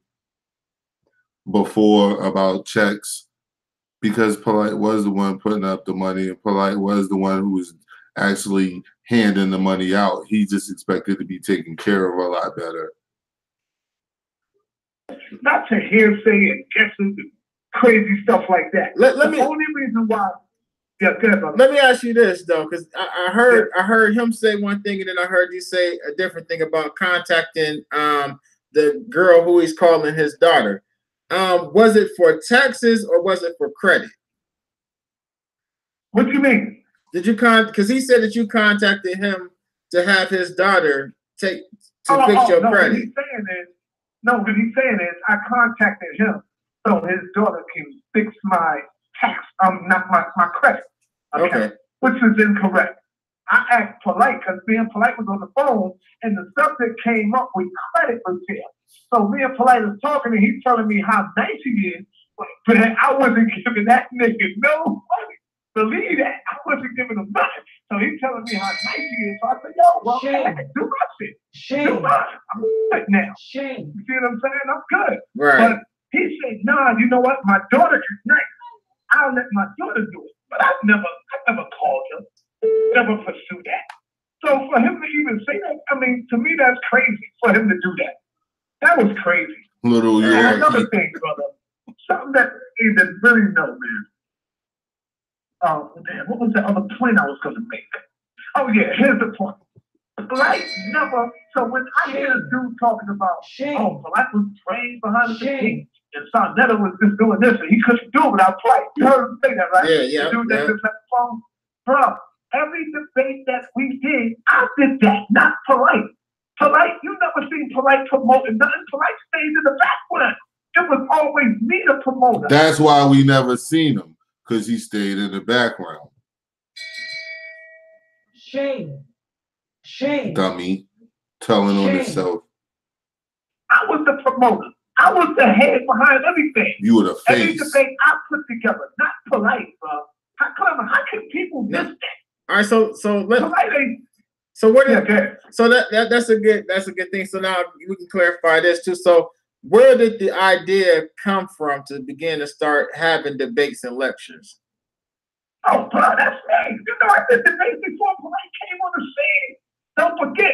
before about checks because Polite was the one putting up the money and Polite was the one who was actually handing the money out. He just expected to be taken care of a lot better. Not to hearsay and guessing and crazy stuff like that. Let the me, only reason why. Yeah, go ahead, brother. Let me ask you this though, because I heard him say one thing and then I heard you say a different thing about contacting the girl who he's calling his daughter. Was it for taxes or was it for credit? What you mean? Did you because he said that you contacted him to have his daughter fix your credit. What he's saying is I contacted him so his daughter can fix my tax, not my credit. Okay. Which is incorrect. I asked Polite because me and Polite was on the phone and the subject came up with credit repair. So me and Polite was talking and he's telling me how nice he is, but I wasn't giving that nigga no money. Believe that. I wasn't giving him money. So he's telling me how nice he is. So I said, yo, well, do my shit. Do mine. I'm good now. You see what I'm saying? I'm good. Right. But he said, nah, you know what? My daughter is nice. I'll let my daughter do it. But I never called her. Never pursue that. So for him to even say that, I mean, to me, that's crazy for him to do that. That was crazy. Little and another thing, brother, something that he didn't really know, man. what was the other point I was going to make? Oh yeah, here's the point. Polite never. So when I hear a dude talking about, oh, Polite was trained behind the scenes, and Sonetta was just doing this, and he couldn't do it without Polite. You heard him say that, right? Yeah. The dude that just left the phone, bro. Every debate that we did, I did that, not Polite. Polite, you never seen Polite promoting nothing. Polite stayed in the background. It was always me the promoter. That's why we never seen him, because he stayed in the background. Shame. Dummy. Telling on himself. I was the promoter. I was the head behind everything. You were the face. Every debate I put together, not Polite, bro. How can people miss that? All right, so let's. So what? So that's a good thing. So now we can clarify this too. So where did the idea come from to begin to start having debates and lectures? Oh, bro, that's me. You know, I did debates before Polite came on the scene. Don't forget,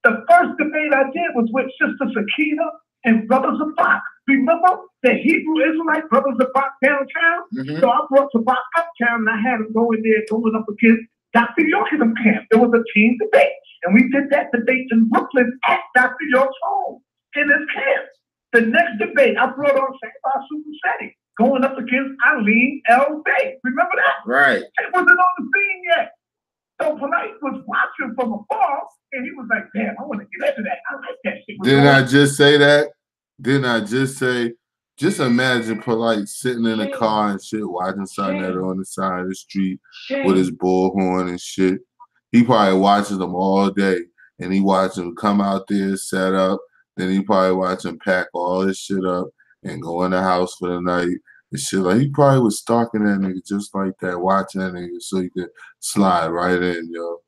the first debate I did was with Sister Sakina and Brothers of Bach. Remember the Hebrew Israelite Brothers of Bach downtown? Mm-hmm. So I brought Bach uptown and I had them go in there going up against Dr. York in the camp. There was a team debate. And we did that debate in Brooklyn at Dr. York's home in his camp. The next debate I brought on Sanctify Super SETI going up against Eileen L. Bay. Remember that? Right. It wasn't on the scene yet. So Polite was watching from afar, and he was like, damn, I want to get into that. I like that shit. Didn't I just say that? Didn't I just say, just imagine Polite sitting in a car and shit, watching Sonetta on the side of the street with his bullhorn and shit. He probably watches them all day, and he watches them come out there, set up. Then he probably watch him pack all his shit up and go in the house for the night and shit. Like, he probably was stalking that nigga just like that, watching that nigga so he could slide right in, yo.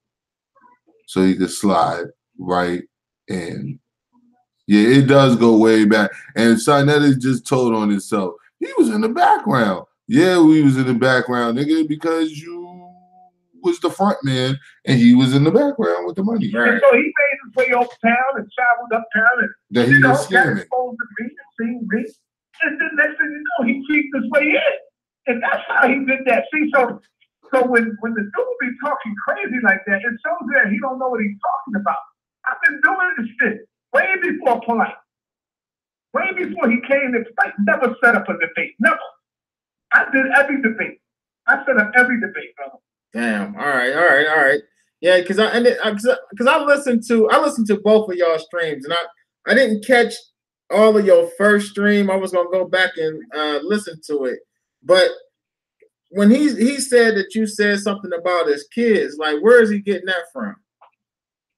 So he could slide right in. Yeah, it does go way back. And Sonetta just told on himself. He was in the background. Yeah, we was in the background, nigga, because you was the front man and he was in the background with the money. Right. And so he made his way uptown and traveled uptown and that he was got exposed to me and seen me. And then next thing you know, he creeped his way in. And that's how he did that. See, so when the dude be talking crazy like that, it shows that he don't know what he's talking about. I've been doing this shit way before Polite. Way before he came to Polite. Never set up a debate. Never. I did every debate. I set up every debate, brother. Damn. All right. Yeah, because I listened to both of y'all streams, and I didn't catch all of your first stream. I was gonna go back and listen to it, but when he said that you said something about his kids, like, where is he getting that from?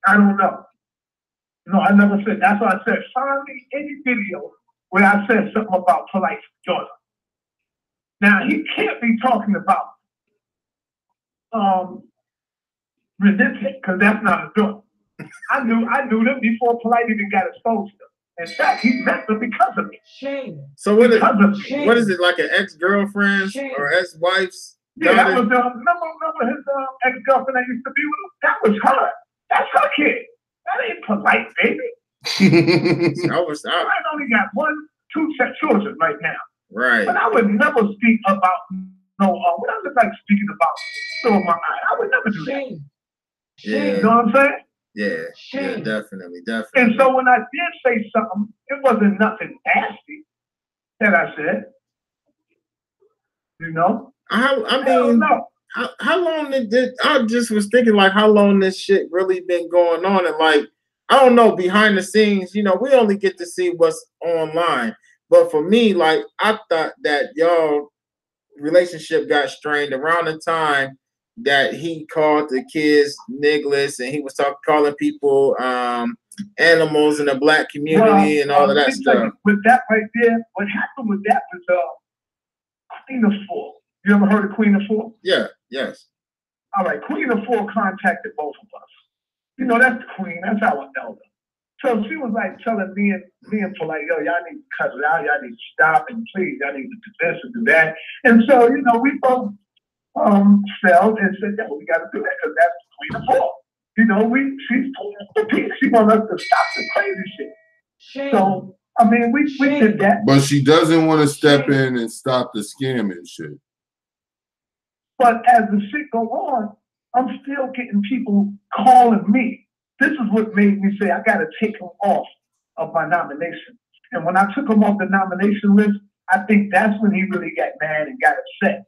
I don't know. No, I never said. That's why I said, find me any video where I said something about Polite's daughter. Now, he can't be talking about religion, because that's not a daughter. I knew them before Polite even got exposed to them. In fact, he met them because of me. Shame. So what is it, like an ex-girlfriend or ex-wife's daughter? Yeah, that was remember his ex-girlfriend that used to be with him? That was her. That's her kid. That ain't Polite, baby. I only got 2 children right now. Right. But I would never speak about what I look like speaking about still in my eye. I would never do that. Yeah. You know what I'm saying? Yeah, definitely. And so when I did say something, it wasn't nothing nasty that I said. You know? How long I just was thinking, like, how long this shit really been going on, and like, I don't know, behind the scenes, you know, we only get to see what's online. But for me, like, I thought that y'all relationship got strained around the time that he called the kids nigglets, and he was calling people animals in the black community and all of that stuff. With that right there, what happened with that was Queen of Four. You ever heard of Queen of Four? Yeah, yes. All right, Queen of Four contacted both of us. You know, that's the queen, that's our elder. So she was like telling me and Polite, yo, y'all need to cut it out, y'all need to stop, and please, y'all need to do this and do that. And so, you know, we both felt and said, yeah, we got to do that because that's the Queen of Four. You know, she's the peace. She wants us to stop the crazy shit. Shame. So, I mean, we did that. But she doesn't want to step in and stop the scamming shit. But as the shit go on, I'm still getting people calling me. This is what made me say I got to take him off of my nomination. And when I took him off the nomination list, I think that's when he really got mad and got upset.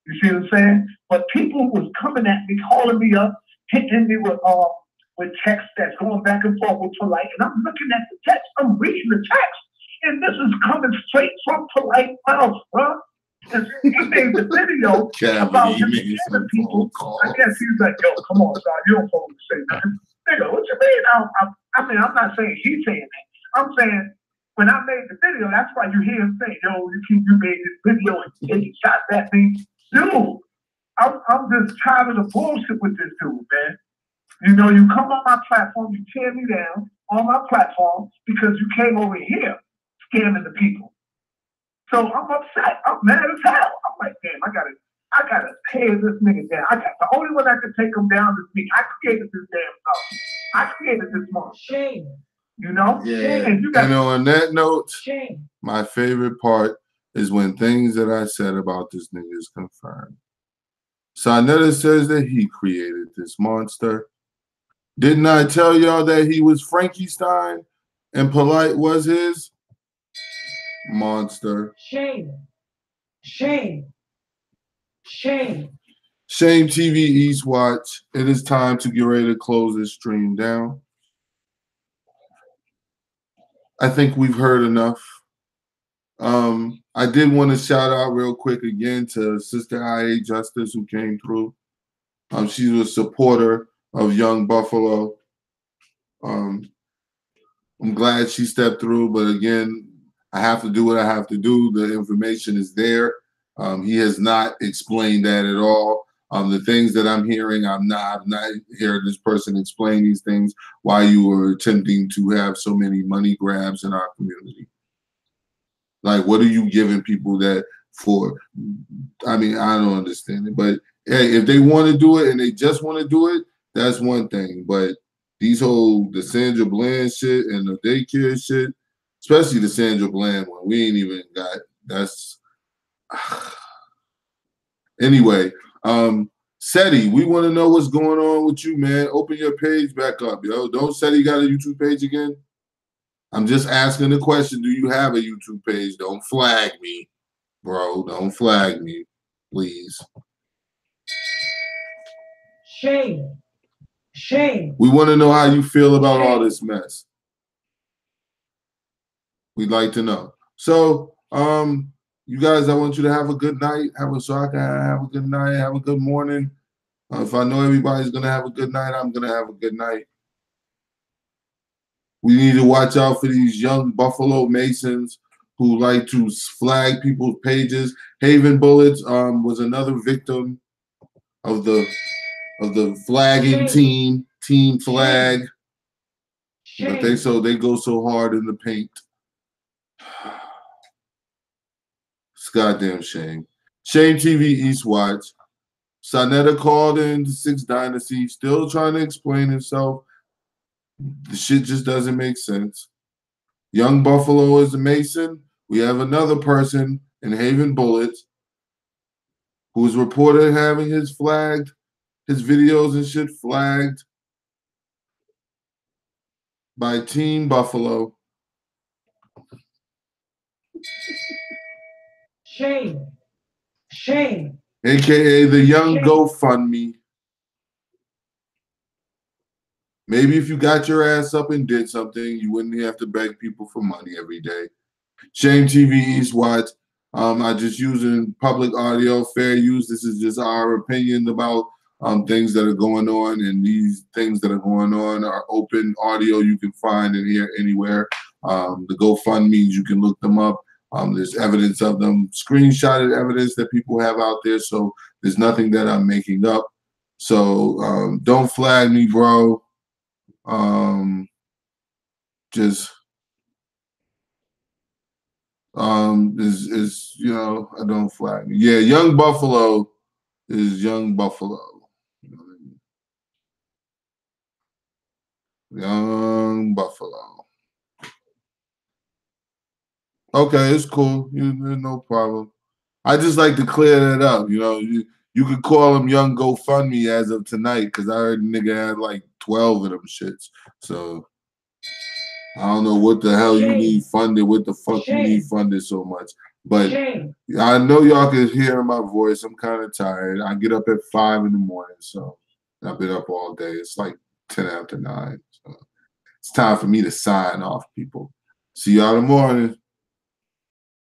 You see what I'm saying? But people was coming at me, calling me up, hitting me with text that's going back and forth with Polite. And I'm looking at the text, I'm reading the text, and this is coming straight from Polite mouth, bro. He made the video about him scamming people. I guess he's like, yo, come on, son, you don't supposed to say nothing. Nigga, what you mean? I mean, I'm not saying he's saying that. I'm saying when I made the video, that's why you hear him say, yo, you made this video and taking shots at me. Dude, I'm just tired of the bullshit with this dude, man. You know, you come on my platform, you tear me down on my platform because you came over here scamming the people. So I'm upset. I'm mad as hell. I'm like, damn, I gotta tear this nigga down. The only one that can take him down is me. I created this damn song. I created this monster. Shame. You know? Yeah. Shame. And on that note, Shame. my favorite part is when things that I said about this nigga is confirmed. Sarnetta says that he created this monster. Didn't I tell y'all that he was Frankenstein and Polite was his monster? Shame. Shame. Shame. Shame TV East Watch. It is time to get ready to close this stream down. I think we've heard enough. I did want to shout out real quick again to Sister I.A. Justice who came through. She was a supporter of Young Buffalo. I'm glad she stepped through, but again, I have to do what I have to do. The information is there. He has not explained that at all. The things that I'm hearing, I've not heard this person explain these things, why you were attempting to have so many money grabs in our community. Like, what are you giving people that for? I mean, I don't understand it. But hey, if they want to do it and they just want to do it, that's one thing. But these the Sandra Bland shit and the daycare shit, especially the Sandra Bland one, we ain't even got. That's anyway. SETI, we want to know what's going on with you, man. Open your page back up, yo. Don't SETI got a YouTube page again? I'm just asking the question, do you have a YouTube page? Don't flag me, bro. Don't flag me, please. Shame. Shame. We want to know how you feel about all this mess. We'd like to know. So, you guys, I want you to have a good night. Have a good night. Have a good morning. If I know everybody's going to have a good night, I'm going to have a good night. We need to watch out for these young Buffalo Masons who like to flag people's pages. Haven Bullets was another victim of the flagging team flag. But they go so hard in the paint. It's goddamn shame. Shame TV East Watch. Sarnetta called in to 6 Dynasty, still trying to explain himself. The shit just doesn't make sense. Young Buffalo is a Mason. We have another person in Haven Bullets who's reported having his videos and shit flagged by Team Buffalo. Shame. Shame. AKA the Young GoFundMe. Maybe if you got your ass up and did something, you wouldn't have to beg people for money every day. Shame TV East Watch. I just using public audio, fair use. This is just our opinion about things that are going on, and these things that are going on are open audio you can find and hear anywhere. The GoFundMes, you can look them up. There's evidence of them, screenshotted evidence that people have out there, so there's nothing that I'm making up. So don't flag me, bro. I don't flag me. Yeah, Young Buffalo is Young Buffalo. You know what I mean? Young Buffalo. Okay, it's cool. There's no problem. I just like to clear that up. You know, You could call him Young GoFundMe as of tonight, because I heard the nigga had like 12 of them shits. So I don't know what the hell you need funded. What the fuck you need funded so much? But I know y'all can hear my voice. I'm kind of tired. I get up at 5 in the morning, so I've been up all day. It's like 10 after 9. So it's time for me to sign off, people. See y'all in the morning.